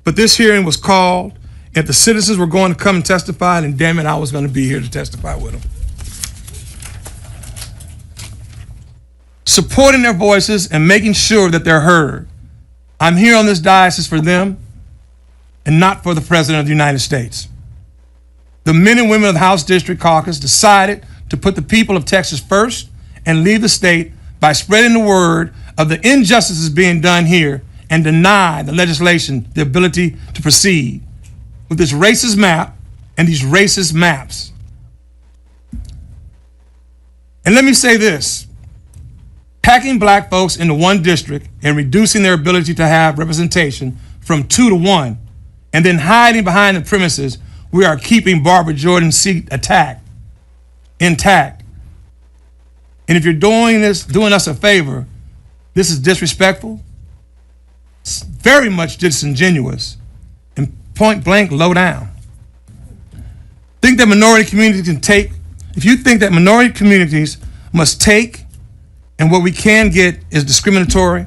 But this hearing was called. If the citizens were going to come and testify, then damn it, I was going to be here to testify with them. Supporting their voices and making sure that they're heard. I'm here on this diocese for them and not for the President of the United States. The men and women of the House District Caucus decided to put the people of Texas first and lead the state by spreading the word of the injustices being done here and deny the legislation the ability to proceed with this racist map and these racist maps. And let me say this, packing black folks into one district and reducing their ability to have representation from 2 to 1, and then hiding behind the premises we are keeping Barbara Jordan's seat intact. And if you're doing us a favor, this is disrespectful, it's very much disingenuous, and point blank low down. Think that minority communities can take, if you think that minority communities must take and what we can get is discriminatory,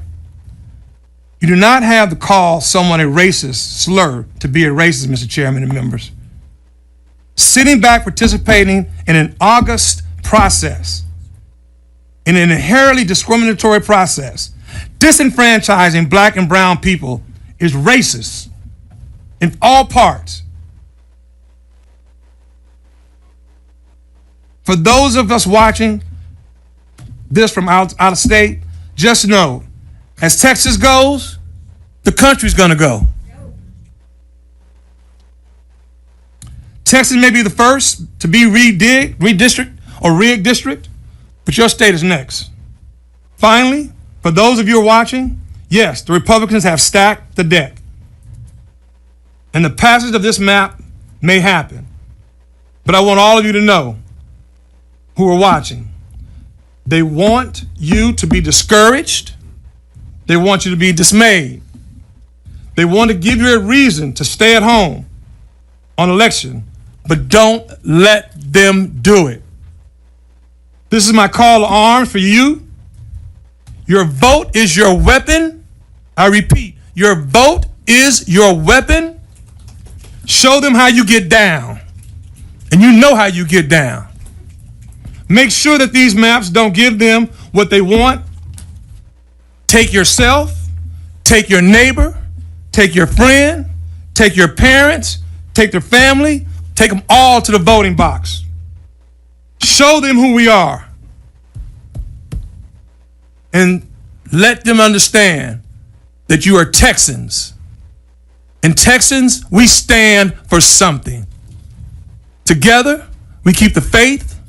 you do not have to call someone a racist slur to be a racist, Mr. Chairman and members. Sitting back participating in an august process, in an inherently discriminatory process, disenfranchising black and brown people is racist in all parts. For those of us watching this from out of state, just know, as Texas goes, the country's gonna go. Texas may be the first to be redistrict or rigged district, but your state is next. Finally, for those of you who are watching, yes, the Republicans have stacked the deck. And the passage of this map may happen. But I want all of you to know who are watching, they want you to be discouraged. They want you to be dismayed. They want to give you a reason to stay at home on election, but don't let them do it. This is my call to arms for you. Your vote is your weapon. I repeat, your vote is your weapon. Show them how you get down. And you know how you get down. Make sure that these maps don't give them what they want. Take yourself, take your neighbor, take your friend, take your parents, take their family, take them all to the voting box. Show them who we are. And let them understand that you are Texans. And Texans, we stand for something. Together, we keep the faith,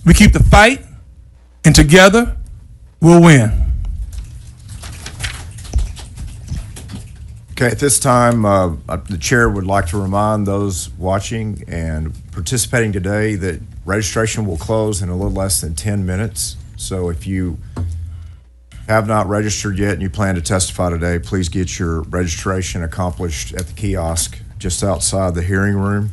we keep the fight, and together, we'll win. Okay, at this time, the chair would like to remind those watching and participating today that registration will close in a little less than 10 minutes. So if you have not registered yet and you plan to testify today, please get your registration accomplished at the kiosk just outside the hearing room.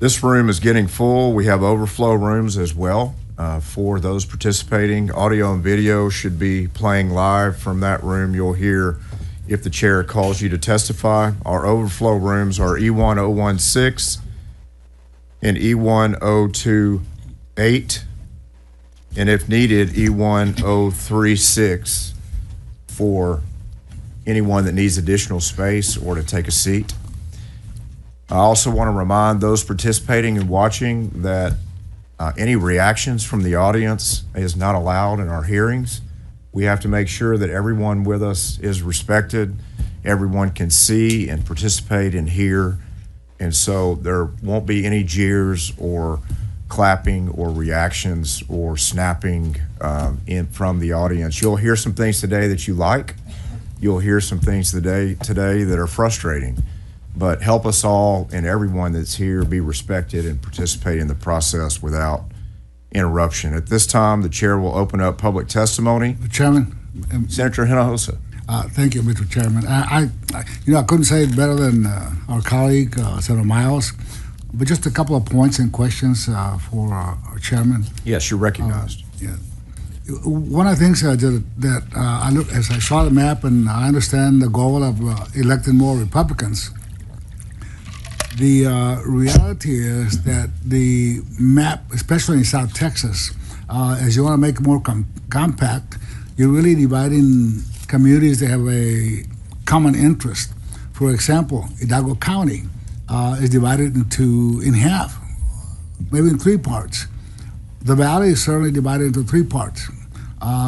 This room is getting full. We have overflow rooms as well for those participating. Audio and video should be playing live from that room. You'll hear if the chair calls you to testify. Our overflow rooms are E1016 and E1028, and if needed, E1036 for anyone that needs additional space or to take a seat. I also want to remind those participating and watching that any reactions from the audience is not allowed in our hearings. We have to make sure that everyone with us is respected, everyone can see and participate and hear, and so there won't be any jeers or clapping or reactions or snapping from the audience. You'll hear some things today that you like. You'll hear some things today that are frustrating. But help us all and everyone that's here be respected and participate in the process without interruption. At this time, the chair will open up public testimony. Mr. Chairman. Senator Hinojosa. Thank you, Mr. Chairman. I couldn't say it better than our colleague, Senator Miles, but just a couple of points and questions for our chairman. Yes, you're recognized. Yeah. one of the things that I look as I saw the map and I understand the goal of electing more Republicans. The reality is that the map, especially in South Texas, as you want to make it more compact, you're really dividing communities that have a common interest. For example, Hidalgo County is divided in half, maybe in three parts. The valley is certainly divided into three parts.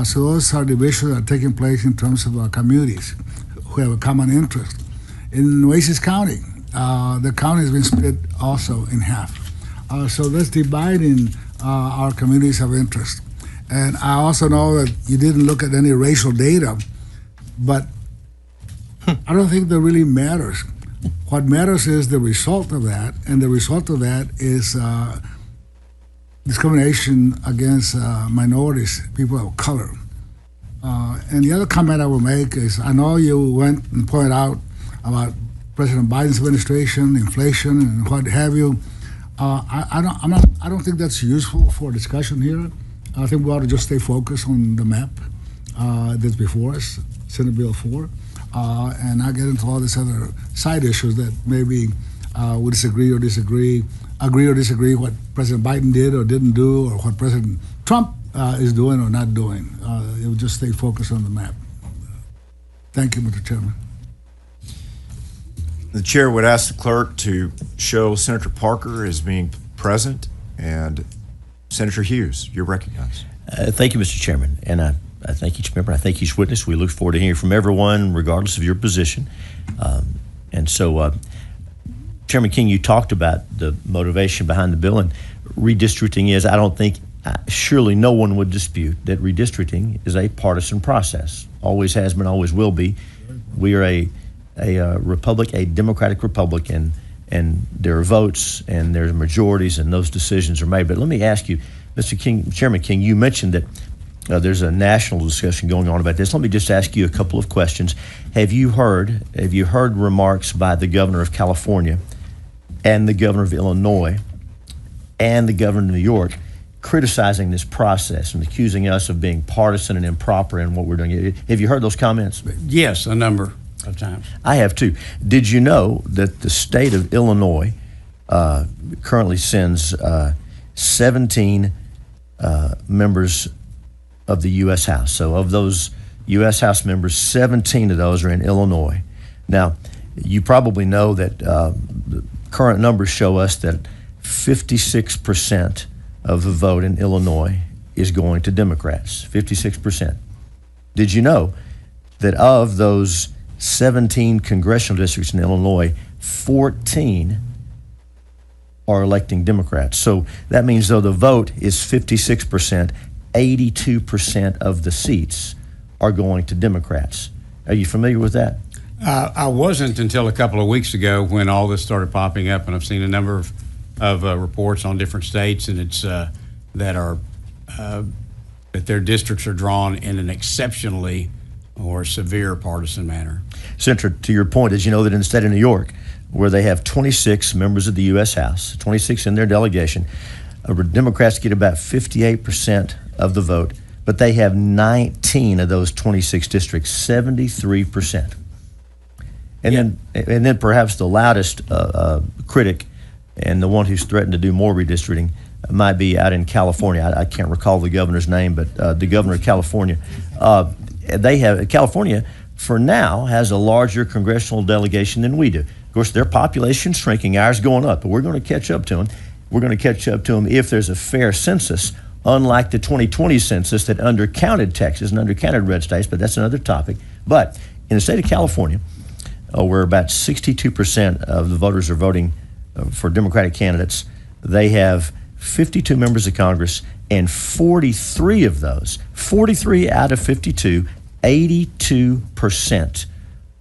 So those are divisions that are taking place in terms of communities who have a common interest. In Nueces County, the county has been split also in half. So that's dividing our communities of interest. And I also know that you didn't look at any racial data, but I don't think that really matters. What matters is the result of that, and the result of that is discrimination against minorities, people of color. And the other comment I will make is, I know you went and pointed out about President Biden's administration, inflation, and what have you. I don't think that's useful for discussion here. I think we ought to just stay focused on the map that's before us, Senate Bill 4, and not get into all these other side issues that maybe we agree or disagree what President Biden did or didn't do, or what President Trump is doing or not doing. It would just stay focused on the map. Thank you, Mr. Chairman. The chair would ask the clerk to show Senator Parker as being present, and Senator Hughes, you're recognized. Thank you, Mr. Chairman, and I thank each member. I thank each witness. We look forward to hearing from everyone, regardless of your position. And so, Chairman King, you talked about the motivation behind the bill, and redistricting is, I don't think, surely no one would dispute that redistricting is a partisan process. Always has been, always will be. We are a republic, a democratic republic, and there are votes and there's majorities, and those decisions are made. But let me ask you, Mr. King, Chairman King, you mentioned that there's a national discussion going on about this. Let me just ask you a couple of questions. Have you heard remarks by the governor of California and the governor of Illinois and the governor of New York criticizing this process and accusing us of being partisan and improper in what we're doing? Have you heard those comments? Yes, a number of times. I have too. Did you know that the state of Illinois currently sends 17 members of the U.S. House? So of those U.S. House members, 17 of those are in Illinois. Now, you probably know that the current numbers show us that 56% of the vote in Illinois is going to Democrats, 56%. Did you know that of those 17 congressional districts in Illinois, 14 are electing Democrats? So that means though the vote is 56%, 82% of the seats are going to Democrats. Are you familiar with that? I wasn't until a couple of weeks ago when all this started popping up, and I've seen a number of reports on different states, and it's that their districts are drawn in an exceptionally or severe partisan manner. Senator, to your point, did you know that in the state of New York, where they have 26 members of the U.S. House, 26 in their delegation, Democrats get about 58% of the vote, but they have 19 of those 26 districts, 73%. And then perhaps the loudest critic and the one who's threatened to do more redistricting might be out in California. I can't recall the governor's name, but the governor of California. California, for now, has a larger congressional delegation than we do. Of course, their population's shrinking, ours going up, but we're going to catch up to them. We're going to catch up to them if there's a fair census, unlike the 2020 census that undercounted Texas and undercounted red states, but that's another topic. But in the state of California, where about 62% of the voters are voting for Democratic candidates, they have 52 members of Congress, and 43 of those, 43 out of 52, 82%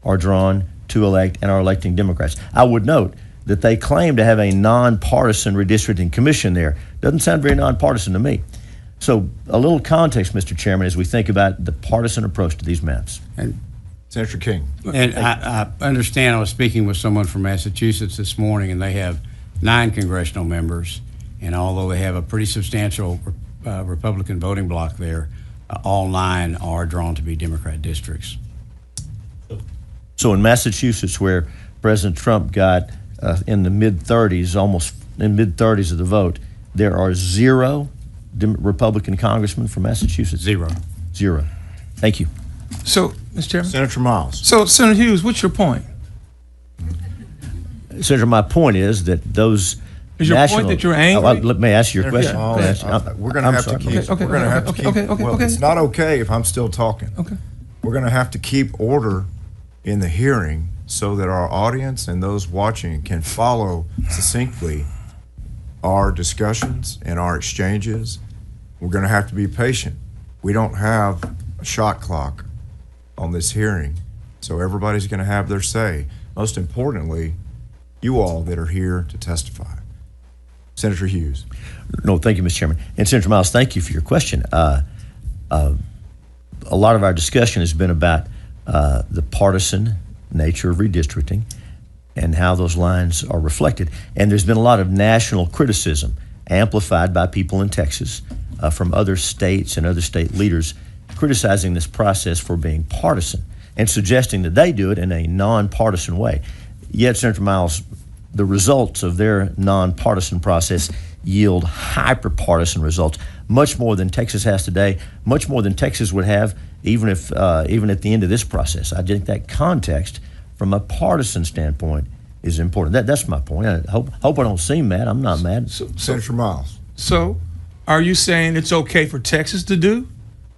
are drawn to elect and are electing Democrats. I would note that they claim to have a nonpartisan redistricting commission there. Doesn't sound very nonpartisan to me. So a little context, Mr. Chairman, as we think about the partisan approach to these maps. And Senator King. And I understand, I was speaking with someone from Massachusetts this morning, and they have 9 congressional members, and although they have a pretty substantial Republican voting bloc there, all 9 are drawn to be Democrat districts. So in Massachusetts, where President Trump got in the mid-30s, almost in mid-30s of the vote, there are 0 Republican congressmen from Massachusetts. 0. 0. Thank you. So, Mr. Chairman. Senator Miles. So, Senator Hughes, what's your point? Senator, my point is that those Is your point that you're angry? Let me ask you your question. Miles, Let me ask you- we're going to I'm have to sorry. keep. Okay, We're going to have to okay, keep. okay, Well, okay. it's not okay if I'm still talking. Okay. We're going to have to keep order in the hearing so that our audience and those watching can follow succinctly our discussions and our exchanges. We're going to have to be patient. We don't have a shot clock on this hearing, so everybody's going to have their say. Most importantly, you all that are here to testify. Senator Hughes. No, thank you, Mr. Chairman. And Senator Miles, thank you for your question. A lot of our discussion has been about the partisan nature of redistricting and how those lines are reflected. And there's been a lot of national criticism amplified by people in Texas from other states and other state leaders criticizing this process for being partisan and suggesting that they do it in a nonpartisan way. Yet, Senator Miles, the results of their nonpartisan process yield hyper-partisan results, much more than Texas has today, much more than Texas would have even if even at the end of this process. I think that context from a partisan standpoint is important. That's my point. I hope I don't seem mad. I'm not mad. Senator Miles. So, are you saying it's okay for Texas to do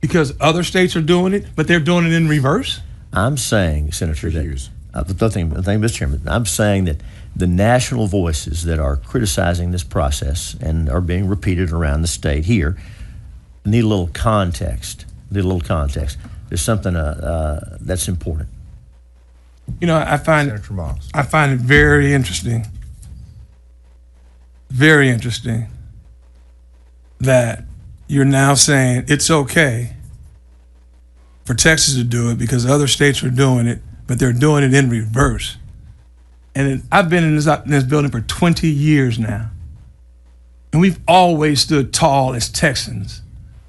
because other states are doing it, but they're doing it in reverse? I'm saying, Senator Hughes. Mr. Chairman, I'm saying that the national voices that are criticizing this process and are being repeated around the state here need a little context. There's something that's important. You know, I find Senator Miles. it very interesting that you're now saying it's okay for Texas to do it because other states are doing it, but they're doing it in reverse. And I've been in this building for 20 years now, and we've always stood tall as Texans.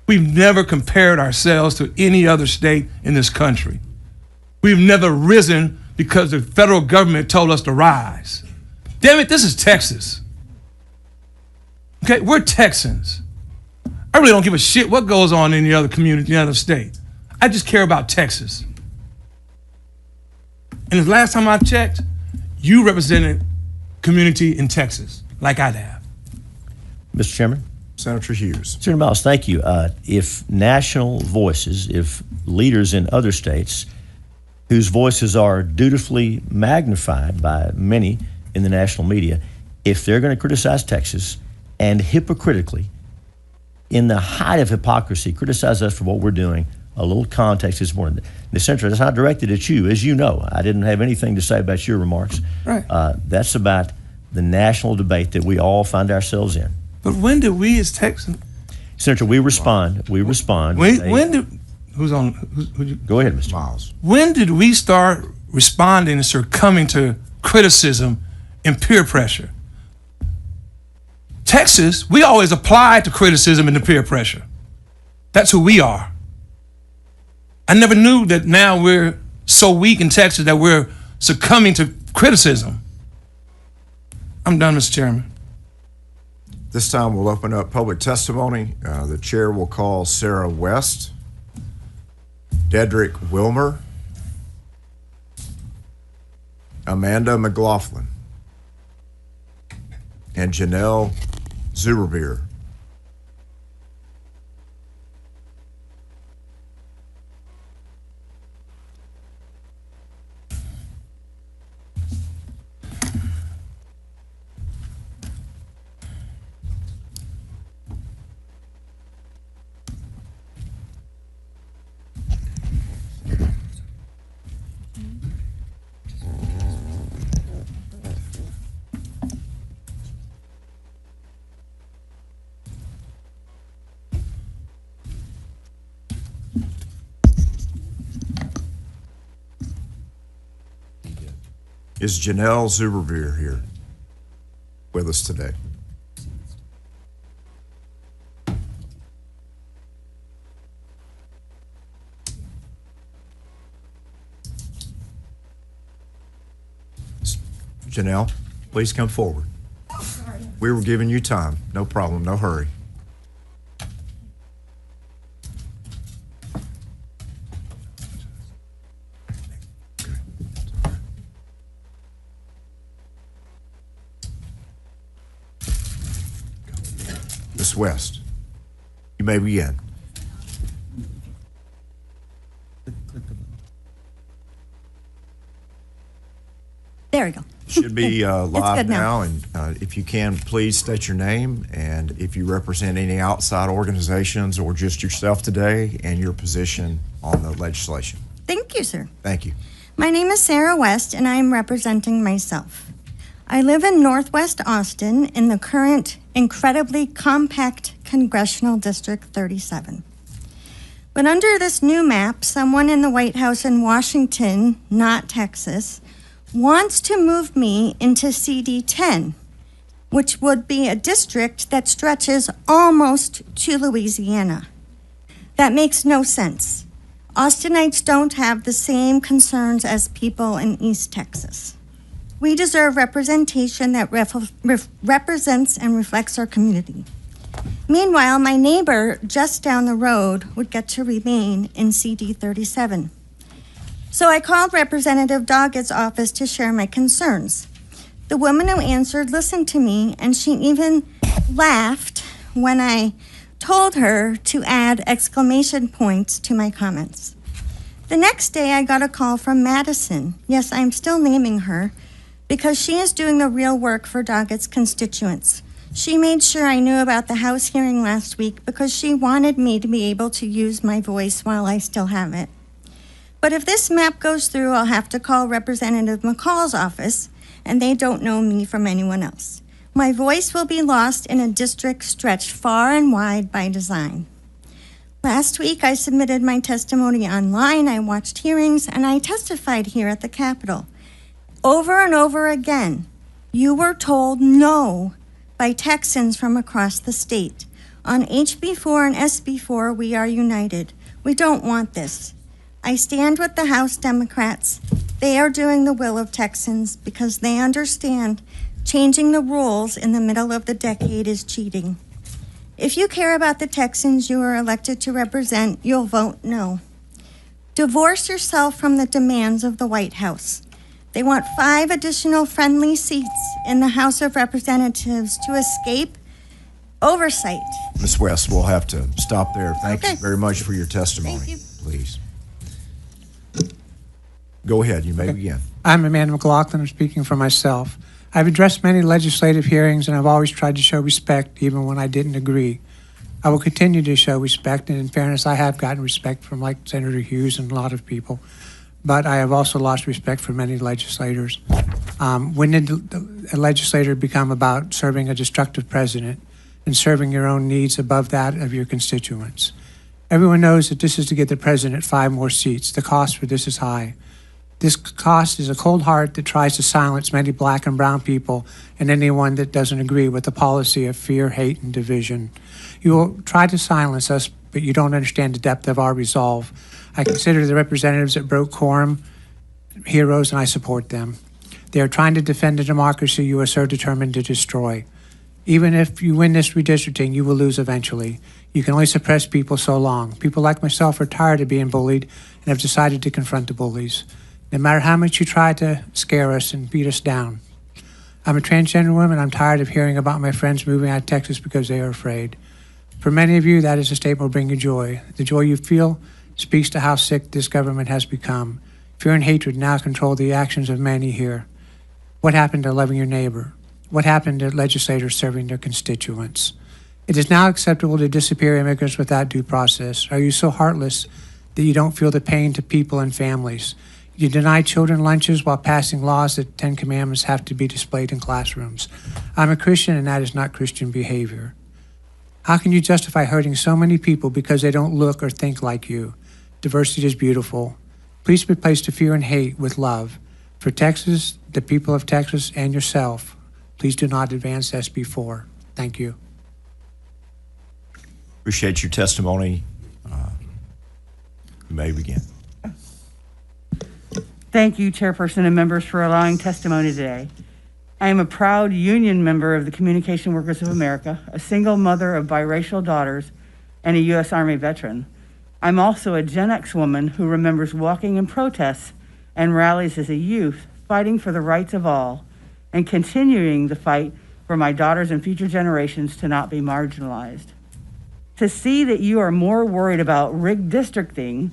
We've never compared ourselves to any other state in this country. We've never risen because the federal government told us to rise. Damn it, this is Texas. Okay, we're Texans. I really don't give a shit what goes on in the other community, in the other state. I just care about Texas. And the last time I checked, you represented community in Texas, like I'd have. Mr. Chairman? Senator Hughes. Senator Miles, thank you. If national voices, if leaders in other states whose voices are dutifully magnified by many in the national media, if they're going to criticize Texas and hypocritically, in the height of hypocrisy, criticize us for what we're doing, a little context is more. The Senator, that's not directed at you. As you know, I didn't have anything to say about your remarks. Right. That's about the national debate that we all find ourselves in. But when did we as Texans, Senator, we respond. We respond. when did, who's on, Go ahead, Mr. Miles. when did we start responding and succumbing to criticism and peer pressure? Texas, we always apply to criticism and the peer pressure. That's who we are. I never knew that now we're so weak in Texas that we're succumbing to criticism. I'm done, Mr. Chairman. This time we'll open up public testimony. The chair will call Sarah West, Dedrick Wilmer, Amanda McLaughlin, and Janelle Zuberbeer. Is Janelle Zuberbeer here with us today? Janelle, please come forward. We were giving you time. No problem, no hurry. Ms. West, you may begin. There we go. Should be live good now, now. and if you can, please state your name and if you represent any outside organizations or just yourself today and your position on the legislation. Thank you, sir. Thank you. My name is Sarah West, and I am representing myself. I live in Northwest Austin in the current incredibly compact Congressional District 37. But under this new map, someone in the White House in Washington, not Texas, wants to move me into CD 10, which would be a district that stretches almost to Louisiana. That makes no sense. Austinites don't have the same concerns as people in East Texas. We deserve representation that represents and reflects our community. Meanwhile, my neighbor just down the road would get to remain in CD 37. So I called Representative Doggett's office to share my concerns. The woman who answered listened to me, and she even laughed when I told her to add exclamation points to my comments. The next day, I got a call from Madison. Yes, I'm still naming her, because she is doing the real work for Doggett's constituents. She made sure I knew about the House hearing last week because she wanted me to be able to use my voice while I still have it. But if this map goes through, I'll have to call Representative McCall's office, and they don't know me from anyone else. My voice will be lost in a district stretched far and wide by design. Last week, I submitted my testimony online, I watched hearings, and I testified here at the Capitol. Over and over again, you were told no by Texans from across the state. On HB4 and SB4, we are united. We don't want this. I stand with the House Democrats. They are doing the will of Texans because they understand changing the rules in the middle of the decade is cheating. If you care about the Texans you are elected to represent, you'll vote no. Divorce yourself from the demands of the White House. They want 5 additional friendly seats in the House of Representatives to escape oversight. Ms. West, we'll have to stop there. Thank you Okay. very much for your testimony. Thank you. Please. Go ahead, you may begin. I'm Amanda McLaughlin. I'm speaking for myself. I've addressed many legislative hearings, and I've always tried to show respect, even when I didn't agree. I will continue to show respect, and in fairness, I have gotten respect from like Senator Hughes and a lot of people, but I have also lost respect from many legislators. When did a legislator become about serving a destructive president and serving your own needs above that of your constituents? Everyone knows that this is to get the president 5 more seats. The cost for this is high. This cost is a cold heart that tries to silence many black and brown people and anyone that doesn't agree with the policy of fear, hate, and division. You will try to silence us, but you don't understand the depth of our resolve. I consider the representatives that broke quorum heroes, and I support them. They are trying to defend the democracy you are so determined to destroy. Even if you win this redistricting, you will lose eventually. You can only suppress people so long. People like myself are tired of being bullied and have decided to confront the bullies. No matter how much you try to scare us and beat us down. I'm a transgender woman. I'm tired of hearing about my friends moving out of Texas because they are afraid. For many of you, that is a statement will bring you joy. The joy you feel speaks to how sick this government has become. Fear and hatred now control the actions of many here. What happened to loving your neighbor? What happened to legislators serving their constituents? It is now acceptable to disappear immigrants without due process. Are you so heartless that you don't feel the pain to people and families? You deny children lunches while passing laws that 10 Commandments have to be displayed in classrooms. I'm a Christian, and that is not Christian behavior. How can you justify hurting so many people because they don't look or think like you? Diversity is beautiful. Please replace the fear and hate with love. For Texas, the people of Texas, and yourself, please do not advance SB4. Thank you. Appreciate your testimony. You may begin. Thank you, Chairperson and members, for allowing testimony today. I am a proud union member of the Communication Workers of America, a single mother of biracial daughters, and a U.S. Army veteran. I'm also a Gen X woman who remembers walking in protests and rallies as a youth, fighting for the rights of all, and continuing the fight for my daughters and future generations to not be marginalized. To see that you are more worried about rigged districting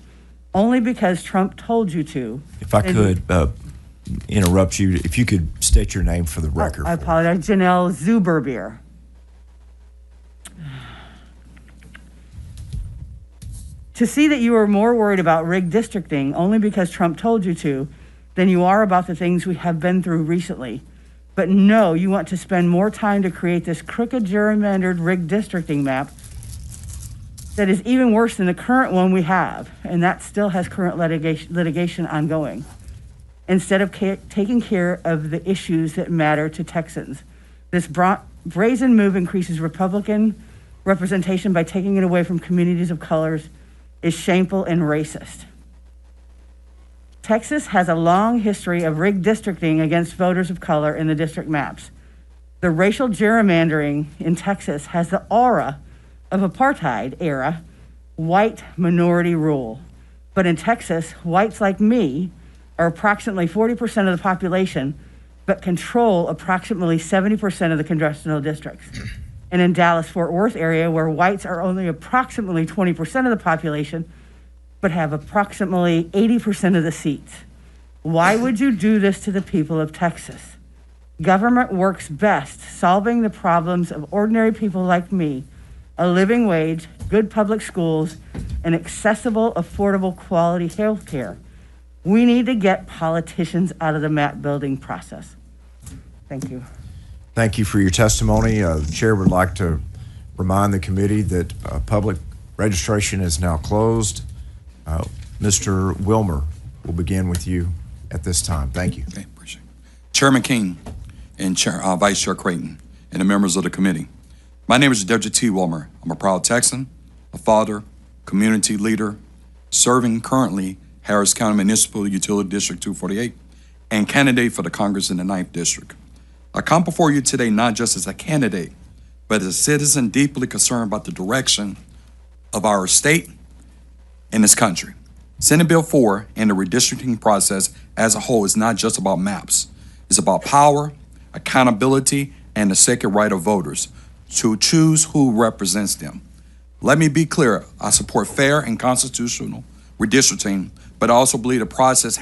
only because Trump told you to. If I could interrupt you, if you could state your name for the record. I apologize, Janelle Zuberbier. To see that you are more worried about rigged districting only because Trump told you to than you are about the things we have been through recently. But no, you want to spend more time to create this crooked, gerrymandered, rigged districting map that is even worse than the current one we have, and that still has current litigation ongoing, instead of taking care of the issues that matter to Texans. This brazen move increases Republican representation by taking it away from communities of colors is shameful and racist. Texas has a long history of rigged districting against voters of color in the district maps. The racial gerrymandering in Texas has the aura of apartheid era white minority rule. But in Texas, whites like me are approximately 40% of the population, but control approximately 70% of the congressional districts. And in Dallas-Fort Worth area, where whites are only approximately 20% of the population, but have approximately 80% of the seats. Why would you do this to the people of Texas? Government works best solving the problems of ordinary people like me, a living wage, good public schools, and accessible, affordable, quality health care. We need to get politicians out of the map building process. Thank you. Thank you for your testimony. The chair would like to remind the committee that public registration is now closed. Mr. Wilmer, we'll begin with you at this time. Thank you. Okay, appreciate it. Chairman King and Vice Chair Creighton and the members of the committee. My name is Deborah T. Wilmer. I'm a proud Texan, a father, community leader, serving currently Harris County Municipal Utility District 248 and candidate for the Congress in the 9th District. I come before you today not just as a candidate, but as a citizen deeply concerned about the direction of our state and this country. Senate Bill 4 and the redistricting process as a whole is not just about maps. It's about power, accountability, and the sacred right of voters to choose who represents them. Let me be clear, I support fair and constitutional redistricting, but I also believe the process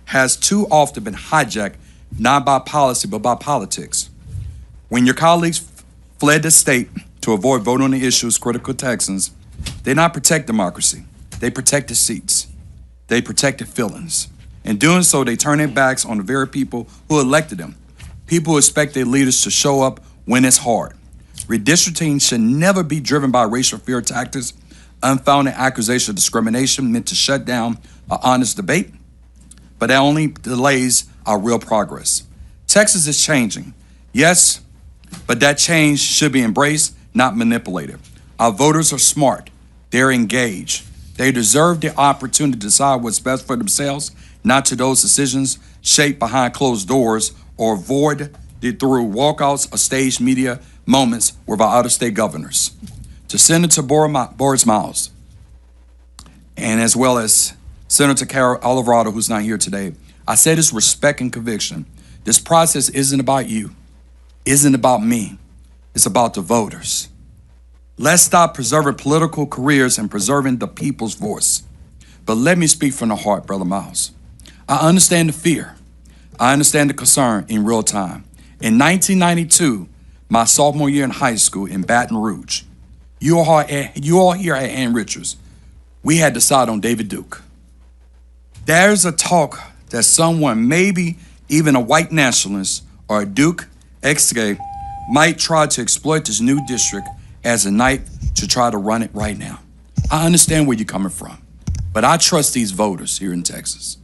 has too often been hijacked, not by policy, but by politics. When your colleagues fled the state to avoid voting on the issues critical to Texans, they not protect democracy, they protected seats, they protected feelings. In doing so, they turn their backs on the very people who elected them, people who expect their leaders to show up when it's hard. Redistricting should never be driven by racial fear tactics, unfounded accusation of discrimination meant to shut down an honest debate, but that only delays our real progress. Texas is changing, yes, but that change should be embraced, not manipulated. Our voters are smart, they're engaged. They deserve the opportunity to decide what's best for themselves, not to those decisions shaped behind closed doors or avoided through walkouts or staged media moments with our out-of-state governors. To Senator Boris Miles, and as well as Senator Carol Alvarado, who's not here today, I say this respect and conviction. This process isn't about you, isn't about me, it's about the voters. Let's stop preserving political careers and preserving the people's voice. But let me speak from the heart, Brother Miles. I understand the fear. I understand the concern in real time. In 1992, my sophomore year in high school in Baton Rouge, you all here at Ann Richards, we had to decide on David Duke. There's a talk that someone, maybe even a white nationalist or a Duke ex-gay, might try to exploit this new district as a night to try to run it right now. I understand where you're coming from, but I trust these voters here in Texas,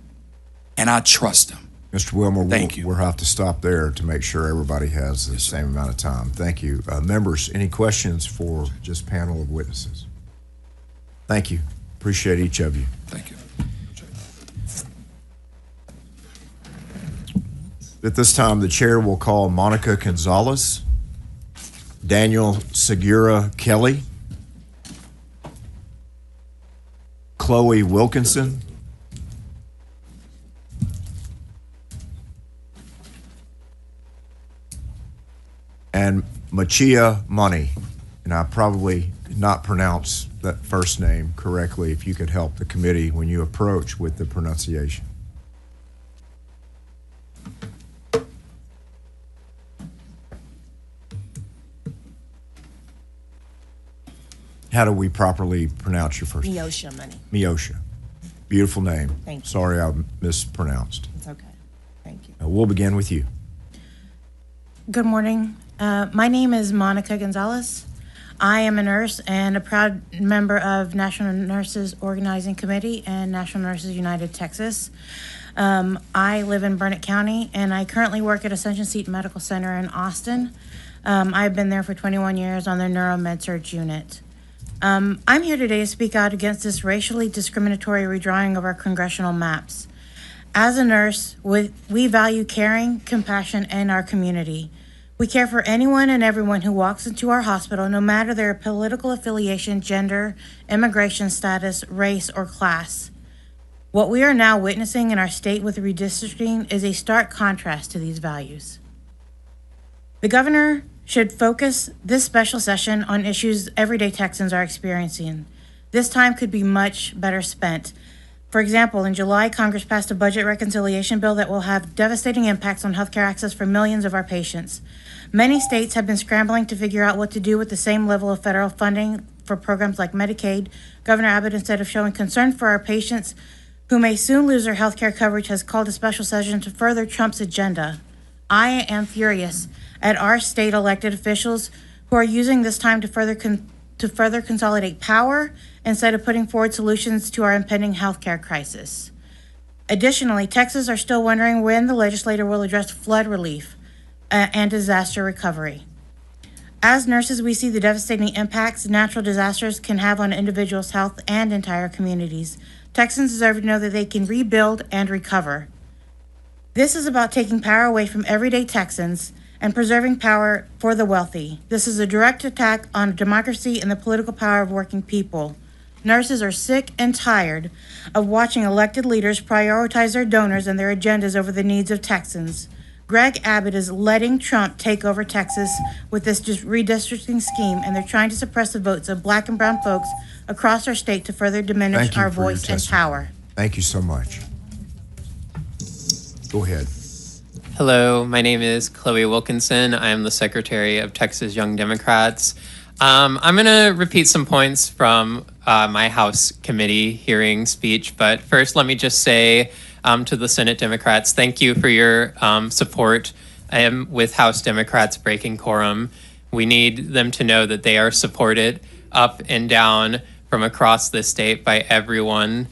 and I trust them. Mr. Wilmer, Thank you. we'll have to stop there to make sure everybody has the same amount of time. Thank you. Members, any questions for this panel of witnesses? Thank you. Appreciate each of you. Thank you. At this time, the chair will call Monica Gonzalez, Daniel Segura Kelly, Chloe Wilkinson, and Machia Money. And I probably did not pronounce that first name correctly. If you could help the committee when you approach with the pronunciation. How do we properly pronounce your first name? Miosha Money. Miosha. Beautiful name. Thank you. Sorry I mispronounced. It's okay. Thank you. We'll begin with you. Good morning. My name is Monica Gonzalez. I am a nurse and a proud member of National Nurses Organizing Committee and National Nurses United Texas. I live in Burnett County, and I currently work at Ascension Seton Medical Center in Austin. I've been there for 21 years on their neuro med surg unit. I'm here today to speak out against this racially discriminatory redrawing of our congressional maps. As a nurse, we value caring, compassion, and our community. We care for anyone and everyone who walks into our hospital, no matter their political affiliation, gender, immigration status, race, or class. What we are now witnessing in our state with redistricting is a stark contrast to these values. The governor should focus this special session on issues everyday Texans are experiencing. This time could be much better spent. For example, in July, Congress passed a budget reconciliation bill that will have devastating impacts on healthcare access for millions of our patients. Many states have been scrambling to figure out what to do with the same level of federal funding for programs like Medicaid. Governor Abbott, instead of showing concern for our patients who may soon lose their healthcare coverage, has called a special session to further Trump's agenda. I am furious at our state elected officials who are using this time to further consolidate power instead of putting forward solutions to our impending healthcare crisis. Additionally, Texans are still wondering when the legislature will address flood relief and disaster recovery. As nurses, we see the devastating impacts natural disasters can have on individuals' health and entire communities. Texans deserve to know that they can rebuild and recover. This is about taking power away from everyday Texans and preserving power for the wealthy. This is a direct attack on democracy and the political power of working people. Nurses are sick and tired of watching elected leaders prioritize their donors and their agendas over the needs of Texans. Greg Abbott is letting Trump take over Texas with this redistricting scheme, and they're trying to suppress the votes of Black and brown folks across our state to further diminish our voice and power. Thank you so much. Go ahead. Hello, my name is Chloe Wilkinson. I am the Secretary of Texas Young Democrats. I'm going to repeat some points from my House committee hearing speech, but first let me just say to the Senate Democrats, thank you for your support with House Democrats breaking quorum. We need them to know that they are supported up and down from across the state by everyone.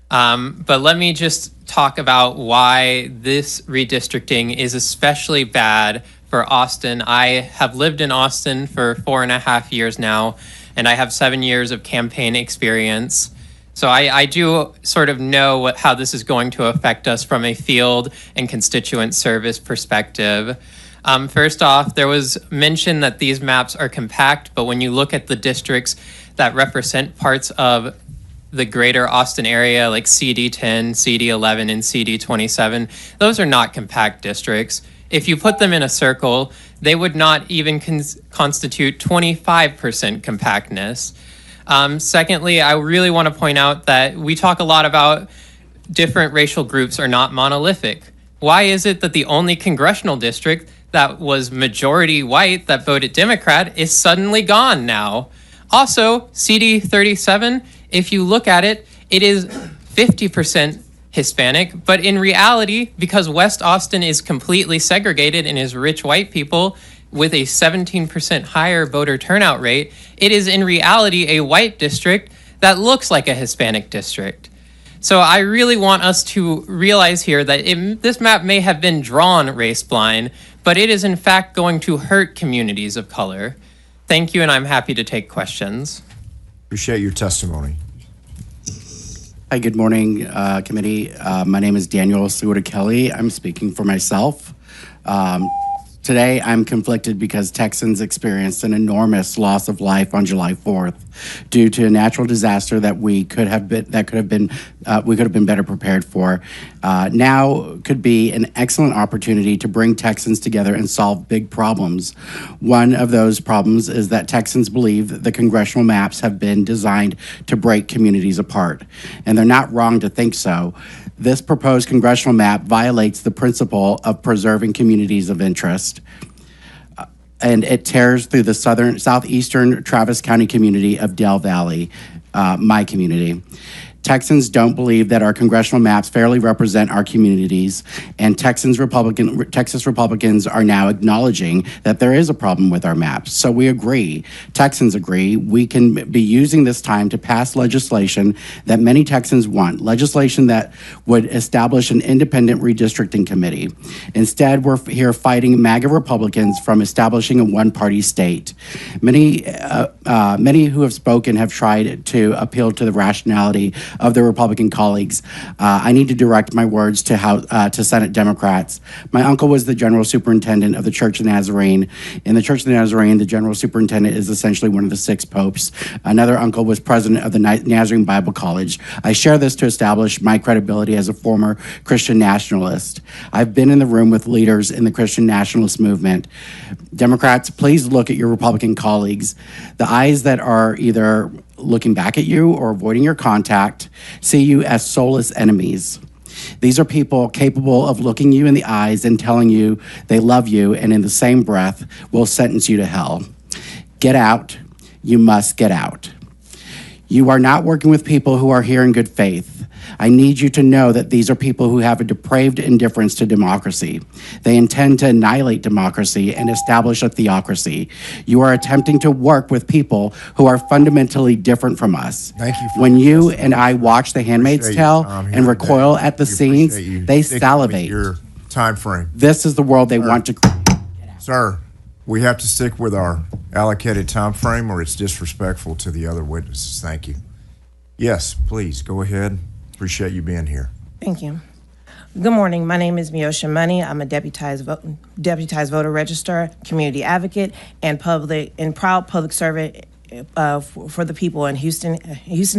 But let me just talk about why this redistricting is especially bad for Austin. I have lived in Austin for 4.5 years now, and I have 7 years of campaign experience. So I do sort of know how this is going to affect us from a field and constituent service perspective. First off, there was mention that these maps are compact, but when you look at the districts that represent parts of the greater Austin area, like CD10, CD11, and CD27, those are not compact districts. If you put them in a circle, they would not even constitute 25% compactness. Secondly, I really want to point out that we talk a lot about different racial groups are not monolithic. Why is it that the only congressional district that was majority white that voted Democrat is suddenly gone now? Also, CD37, if you look at it, it is 50% Hispanic, but in reality, because West Austin is completely segregated and is rich white people with a 17% higher voter turnout rate, it is in reality a white district that looks like a Hispanic district. So I really want us to realize here that this map may have been drawn race blind, but it is in fact going to hurt communities of color. Thank you, and I'm happy to take questions. Appreciate your testimony. Hi, good morning, committee. My name is Daniel Segura Kelly. I'm speaking for myself. Today, I'm conflicted because Texans experienced an enormous loss of life on July 4th due to a natural disaster that we could have been better prepared for. Now could be an excellent opportunity to bring Texans together and solve big problems. One of those problems is that Texans believe that the congressional maps have been designed to break communities apart, and they're not wrong to think so. This proposed congressional map violates the principle of preserving communities of interest, and it tears through the southeastern Travis County community of Dell Valley, my community. Texans don't believe that our congressional maps fairly represent our communities, and Texas Republicans are now acknowledging that there is a problem with our maps. So we agree, Texans agree, we can be using this time to pass legislation that many Texans want, legislation that would establish an independent redistricting committee. Instead, we're here fighting MAGA Republicans from establishing a one-party state. Many who have spoken have tried to appeal to the rationality of their Republican colleagues. I need to direct my words to Senate Democrats. My uncle was the general superintendent of the Church of the Nazarene. In the Church of the Nazarene, the general superintendent is essentially one of the 6 popes. Another uncle was president of the Nazarene Bible College. I share this to establish my credibility as a former Christian nationalist. I've been in the room with leaders in the Christian nationalist movement. Democrats, please look at your Republican colleagues. The eyes that are either looking back at you or avoiding your contact see you as soulless enemies. These are people capable of looking you in the eyes and telling you they love you, and in the same breath will sentence you to hell. Get out. You must get out. You are not working with people who are here in good faith. I need you to know that these are people who have a depraved indifference to democracy. They intend to annihilate democracy and establish a theocracy. You are attempting to work with people who are fundamentally different from us. Thank you. When you and I watch The Handmaid's Appreciate Tale your time here and recoil today. at the We scenes, appreciate you they sticking with salivate. your time frame. This is the world they want to create. Sir, we have to stick with our allocated time frame or it's disrespectful to the other witnesses. Thank you. Yes, please, go ahead. Appreciate you being here. Thank you. Good morning. My name is Miosha Money. I'm a deputized voter registrar, community advocate, and proud public servant for the people in Houston,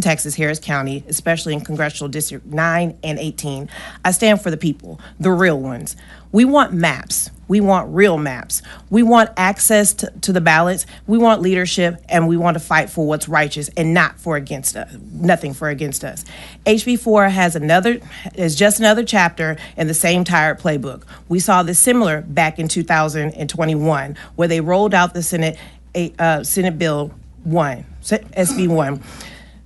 Texas, Harris County, especially in Congressional District 9 and 18. I stand for the people, the real ones. We want maps. We want real maps. We want access to the ballots. We want leadership, and we want to fight for what's righteous and not for against us, nothing for against us. HB4 is just another chapter in the same tired playbook. We saw this similar back in 2021, where they rolled out the Senate Bill 1, SB 1.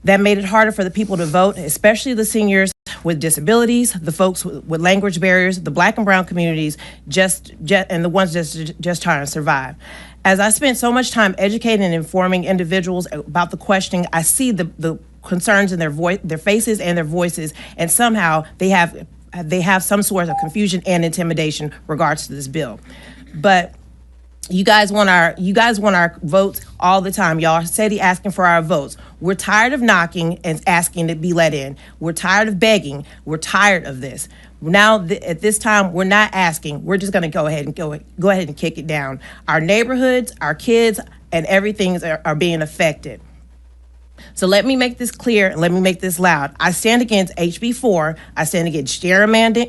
That made it harder for the people to vote, especially the seniors with disabilities, the folks with language barriers, the Black and brown communities, and the ones just trying to survive. As I spent so much time educating and informing individuals about the questioning, I see the concerns in their faces and their voices, and somehow they have some sort of confusion and intimidation regards to this bill. But you guys want our votes all the time. Y'all are steady asking for our votes. We're tired of knocking and asking to be let in. We're tired of begging. We're tired of this. Now, at this time, we're not asking. We're just going to go ahead and kick it down. Our neighborhoods, our kids, and everything are being affected. So let me make this clear and let me make this loud. I stand against HB4, I stand against gerrymandering,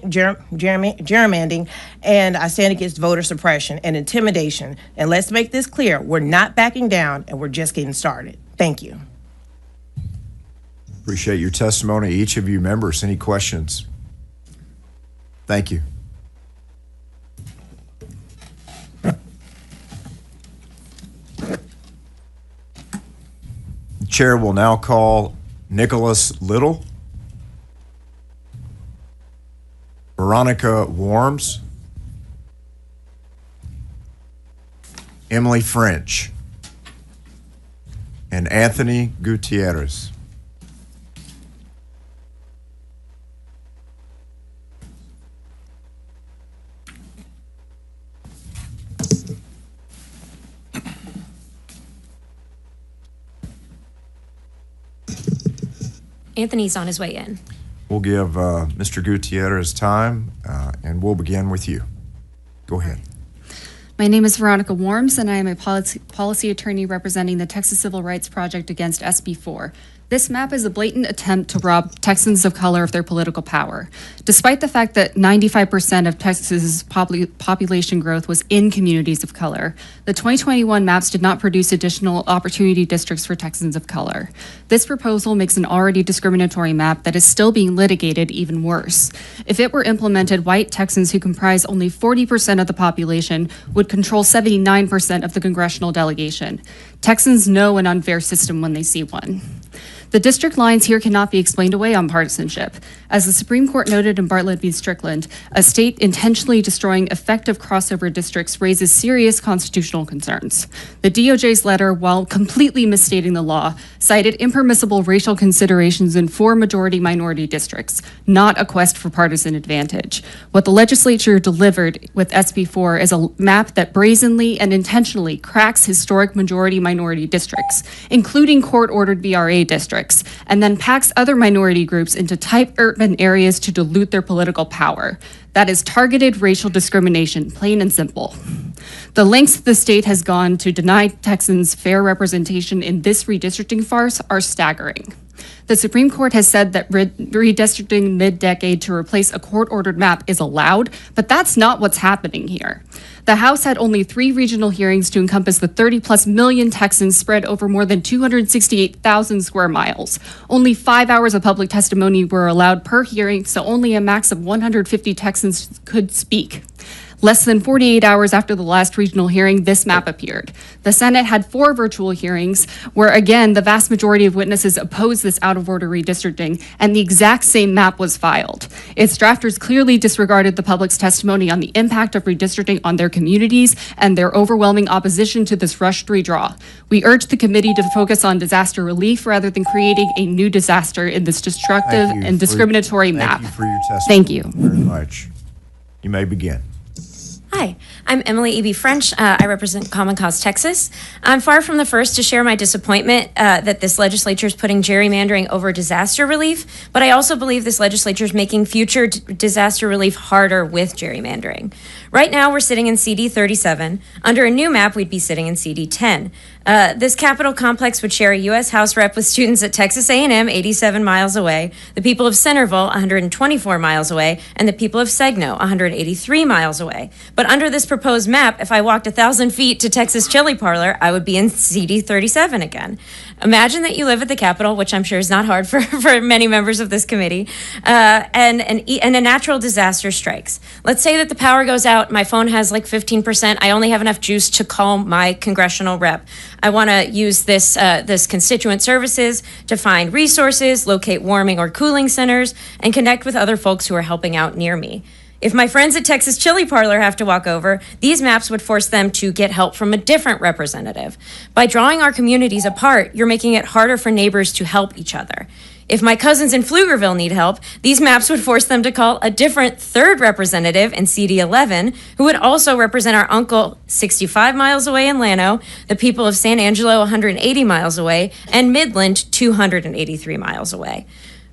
and I stand against voter suppression and intimidation. And let's make this clear, we're not backing down and we're just getting started. Thank you. Appreciate your testimony. Each of you members, any questions? Thank you. The chair will now call Nicholas Little, Veronica Warms, Emily French, and Anthony Gutierrez. Anthony's on his way in. We'll give Mr. Gutierrez time, and we'll begin with you. Go ahead. My name is Veronica Worms, and I am a policy attorney representing the Texas Civil Rights Project against SB4. This map is a blatant attempt to rob Texans of color of their political power. Despite the fact that 95% of Texas's population growth was in communities of color, the 2021 maps did not produce additional opportunity districts for Texans of color. This proposal makes an already discriminatory map that is still being litigated even worse. If it were implemented, white Texans who comprise only 40% of the population would control 79% of the congressional delegation. Texans know an unfair system when they see one. The district lines here cannot be explained away on partisanship. As the Supreme Court noted in Bartlett v. Strickland, a state intentionally destroying effective crossover districts raises serious constitutional concerns. The DOJ's letter, while completely misstating the law, cited impermissible racial considerations in 4 majority-minority districts, not a quest for partisan advantage. What the legislature delivered with SB4 is a map that brazenly and intentionally cracks historic majority-minority districts, including court-ordered VRA districts, and then packs other minority groups into tight urban areas to dilute their political power. That is targeted racial discrimination, plain and simple. The lengths the state has gone to deny Texans fair representation in this redistricting farce are staggering. The Supreme Court has said that redistricting mid-decade to replace a court-ordered map is allowed, but that's not what's happening here. The House had only 3 regional hearings to encompass the 30-plus million Texans spread over more than 268,000 square miles. Only 5 hours of public testimony were allowed per hearing, so only a max of 150 Texans could speak. Less than 48 hours after the last regional hearing, this map appeared. The Senate had 4 virtual hearings where, again, the vast majority of witnesses opposed this out-of-order redistricting, and the exact same map was filed. Its drafters clearly disregarded the public's testimony on the impact of redistricting on their communities and their overwhelming opposition to this rushed redraw. We urge the committee to focus on disaster relief rather than creating a new disaster in this destructive and discriminatory map. Thank you for your testimony. Thank you very much. You may begin. Hi, I'm Emily E.B. French. I represent Common Cause Texas. I'm far from the first to share my disappointment that this legislature is putting gerrymandering over disaster relief, but I also believe this legislature is making future disaster relief harder with gerrymandering. Right now, we're sitting in CD 37. Under a new map, we'd be sitting in CD 10. This Capitol complex would share a U.S. House rep with students at Texas A&M, 87 miles away, the people of Centerville, 124 miles away, and the people of Segno, 183 miles away. But under this proposed map, if I walked 1,000 feet to Texas Chili Parlor, I would be in CD 37 again. Imagine that you live at the Capitol, which I'm sure is not hard for many members of this committee, and a natural disaster strikes. Let's say that the power goes out, my phone has like 15%, I only have enough juice to call my congressional rep. I want to use this constituent services to find resources, locate warming or cooling centers, and connect with other folks who are helping out near me. If my friends at Texas Chili Parlor have to walk over, these maps would force them to get help from a different representative. By drawing our communities apart, you're making it harder for neighbors to help each other. If my cousins in Pflugerville need help, these maps would force them to call a different third representative in CD 11, who would also represent our uncle 65 miles away in Llano, the people of San Angelo 180 miles away, and Midland 283 miles away.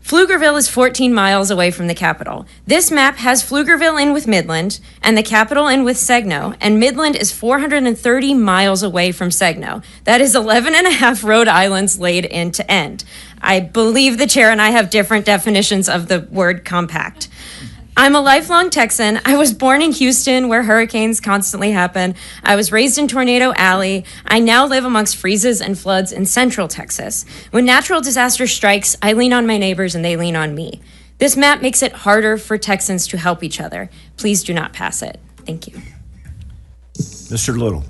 Pflugerville is 14 miles away from the Capitol. This map has Pflugerville in with Midland and the Capitol in with Segno, and Midland is 430 miles away from Segno. That is 11 and a half Rhode Islands laid end to end. I believe the chair and I have different definitions of the word compact. I'm a lifelong Texan. I was born in Houston, where hurricanes constantly happen. I was raised in Tornado Alley. I now live amongst freezes and floods in central Texas. When natural disaster strikes, I lean on my neighbors and they lean on me. This map makes it harder for Texans to help each other. Please do not pass it. Thank you. Mr. Little.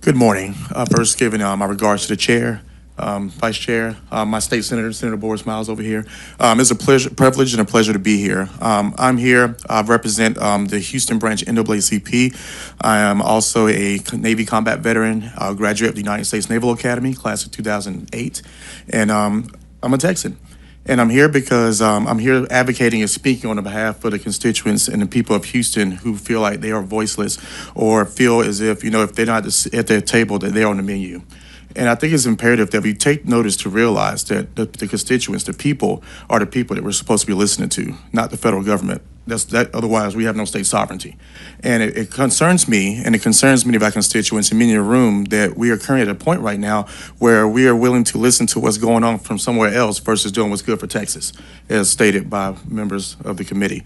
Good morning. First, giving my regards to the chair. Vice Chair, my state senator, Senator Boris Miles over here. It's a privilege and a pleasure to be here. I'm here, I represent the Houston branch NAACP. I am also a Navy combat veteran, graduate of the United States Naval Academy, class of 2008, and I'm a Texan. And I'm here because I'm here advocating and speaking on behalf of the constituents and the people of Houston who feel like they are voiceless or feel as if, if they're not at their table, that they're on the menu. And I think it's imperative that we take notice to realize that the constituents, the people, are the people that we're supposed to be listening to, not the federal government. Otherwise, we have no state sovereignty. And it concerns me, and it concerns many of our constituents and many in the room, that we are currently at a point right now where we are willing to listen to what's going on from somewhere else versus doing what's good for Texas, as stated by members of the committee.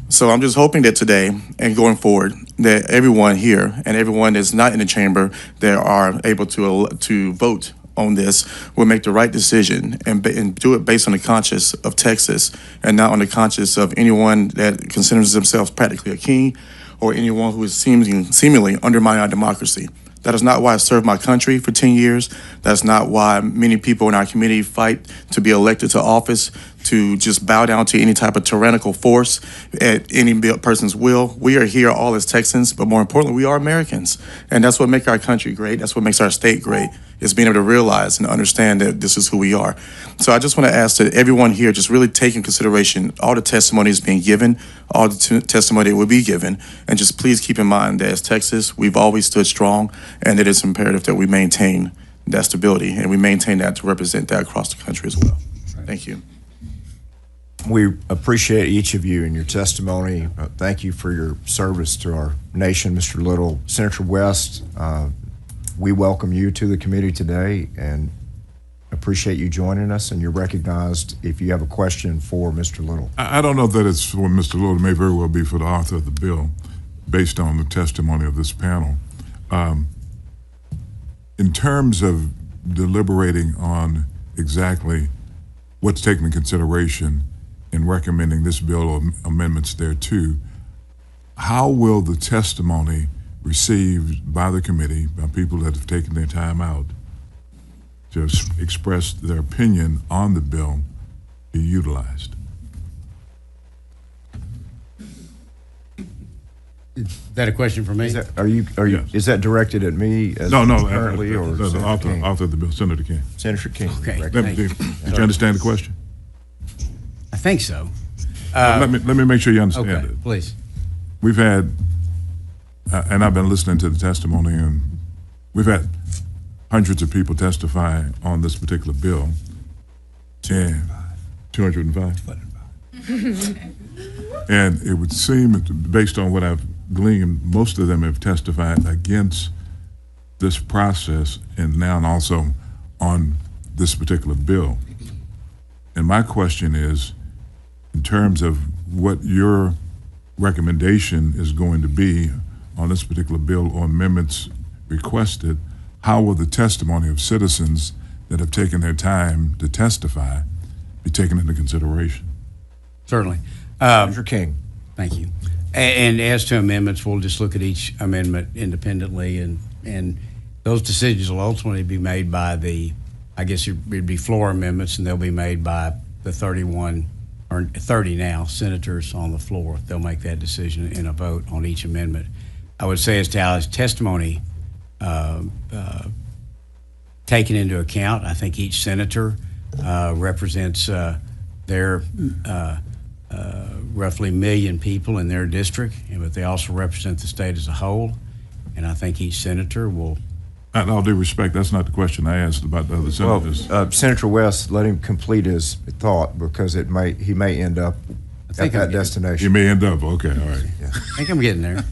So I'm just hoping that today and going forward, that everyone here and everyone that's not in the chamber that are able to vote on this will make the right decision and do it based on the conscience of Texas and not on the conscience of anyone that considers themselves practically a king or anyone who is seemingly undermining our democracy. That is not why I served my country for 10 years. That's not why many people in our community fight to be elected to office, to just bow down to any type of tyrannical force at any person's will. We are here all as Texans, but more importantly, we are Americans. And that's what makes our country great. That's what makes our state great, is being able to realize and understand that this is who we are. So I just want to ask that everyone here just really take in consideration all the testimonies being given, all the testimony that will be given, and just please keep in mind that as Texas, we've always stood strong, and it is imperative that we maintain that stability, and we maintain that to represent that across the country as well. Thank you. We appreciate each of you and your testimony. Thank you for your service to our nation, Mr. Little. Senator West, we welcome you to the committee today and appreciate you joining us, and you're recognized if you have a question for Mr. Little. I don't know that it's for Mr. Little. It may very well be for the author of the bill, based on the testimony of this panel. In terms of deliberating on exactly what's taken into consideration in recommending this bill or amendments thereto, how will the testimony received by the committee, by people that have taken their time out to express their opinion on the bill, be utilized? Is that a question for me? Is Yes. Is that directed at me as No, currently, or the Senator author, King? author of the bill, Senator King. Senator King. Okay. Did you understand the question? I think so. Let me make sure you understand Okay, it. please. We've had, and I've been listening to the testimony, and we've had hundreds of people testify on this particular bill. 205. And it would seem, based on what I've gleaned, most of them have testified against this process and now also on this particular bill. And my question is, in terms of what your recommendation is going to be on this particular bill or amendments requested, how will the testimony of citizens that have taken their time to testify be taken into consideration? Certainly. Senator King. Thank you. And as to amendments, we'll just look at each amendment independently, and those decisions will ultimately be made by I guess it'd be floor amendments, and they'll be made by the 31 or 30 now senators on the floor. They'll make that decision in a vote on each amendment. I would say as to how his testimony taken into account, I think each senator represents their roughly 1 million people in their district, but they also represent the state as a whole. And I think each senator will. In all due respect, that's not the question I asked about the other senators. Well, Senator West, let him complete his thought, because he may end up at that destination. You may end up, okay, all right. Yeah. I think I'm getting there.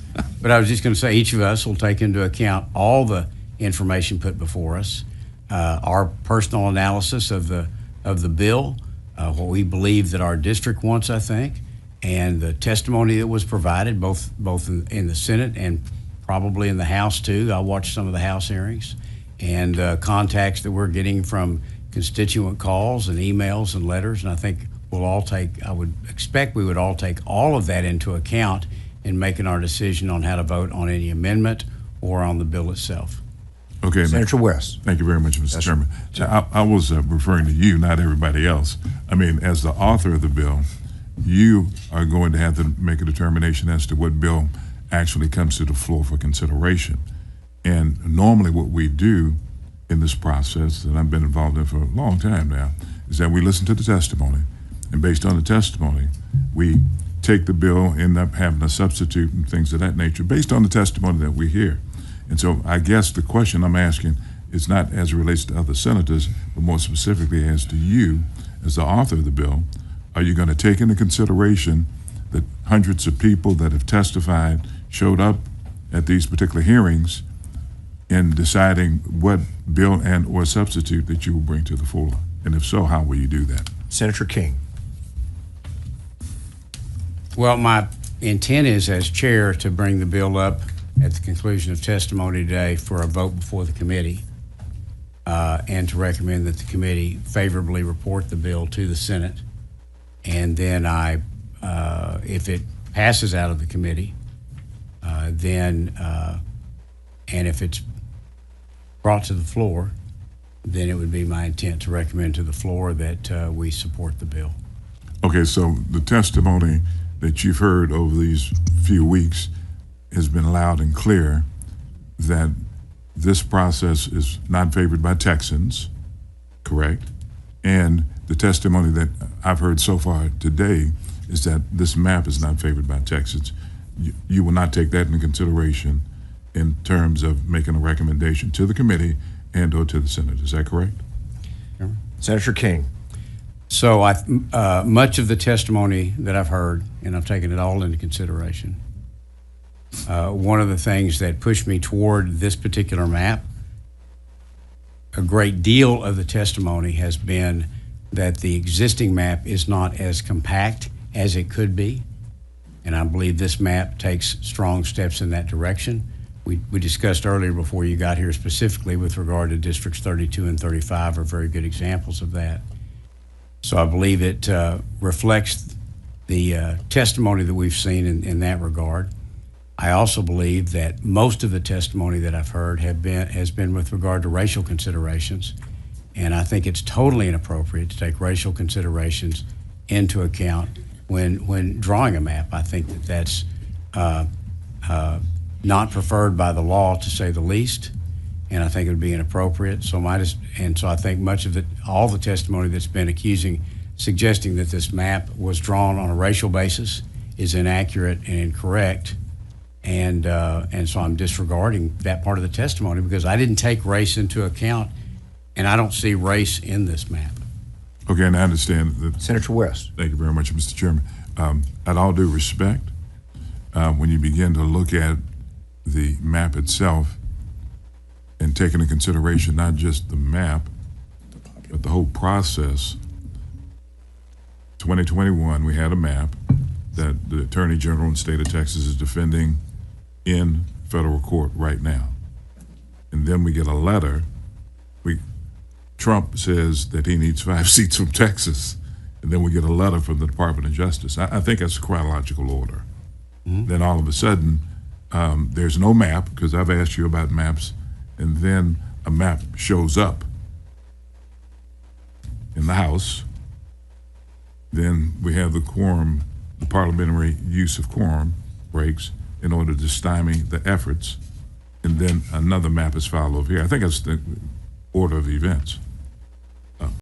But I was just going to say each of us will take into account all the information put before us, our personal analysis of the bill, what we believe that our district wants, I think, and the testimony that was provided both in the Senate and probably in the House too. I watched some of the House hearings, and contacts that we're getting from constituent calls and emails and letters, and I think I would expect we would all take all of that into account in making our decision on how to vote on any amendment or on the bill itself. Okay, Senator West. Thank you very much, Mr. Chairman. I was referring to you, not everybody else. I mean, as the author of the bill, you are going to have to make a determination as to what bill actually comes to the floor for consideration. And normally what we do in this process that I've been involved in for a long time now is that we listen to the testimony, and based on the testimony, we take the bill, end up having a substitute and things of that nature based on the testimony that we hear. And so I guess the question I'm asking is not as it relates to other senators, but more specifically as to you as the author of the bill. Are you going to take into consideration that hundreds of people that have testified showed up at these particular hearings in deciding what bill and or substitute that you will bring to the floor? And if so, how will you do that? Senator King. Well, my intent is, as chair, to bring the bill up at the conclusion of testimony today for a vote before the committee, and to recommend that the committee favorably report the bill to the Senate. And then if it passes out of the committee, and if it's brought to the floor, then it would be my intent to recommend to the floor that we support the bill. Okay, so the testimony that you've heard over these few weeks has been loud and clear that this process is not favored by Texans, correct? And the testimony that I've heard so far today is that this map is not favored by Texans. You will not take that into consideration in terms of making a recommendation to the committee and or to the Senate. Is that correct? Senator King. So much of the testimony that I've heard, and I've taken it all into consideration, one of the things that pushed me toward this particular map, a great deal of the testimony has been that the existing map is not as compact as it could be. And I believe this map takes strong steps in that direction. We discussed earlier before you got here specifically with regard to districts 32 and 35 are very good examples of that. So I believe it reflects the testimony that we've seen in that regard. I also believe that most of the testimony that I've heard has been with regard to racial considerations, and I think it's totally inappropriate to take racial considerations into account when drawing a map. I think that that's not preferred by the law, to say the least, and I think it would be inappropriate. So I think all the testimony that's been suggesting that this map was drawn on a racial basis is inaccurate and incorrect. And so I'm disregarding that part of the testimony because I didn't take race into account, and I don't see race in this map. Okay, and I understand that. Senator West. Thank you very much, Mr. Chairman. At all due respect, when you begin to look at the map itself and take into consideration not just the map, but the whole process, 2021, we had a map that the Attorney General in the state of Texas is defending in federal court right now. And then we get a letter. Trump says that he needs 5 seats from Texas. And then we get a letter from the Department of Justice. I think that's a chronological order. Mm-hmm. Then all of a sudden, there's no map, because I've asked you about maps, and then a map shows up in the House. Then we have the quorum, the parliamentary use of quorum breaks in order to stymie the efforts, and then another map is filed over here. I think that's the order of events.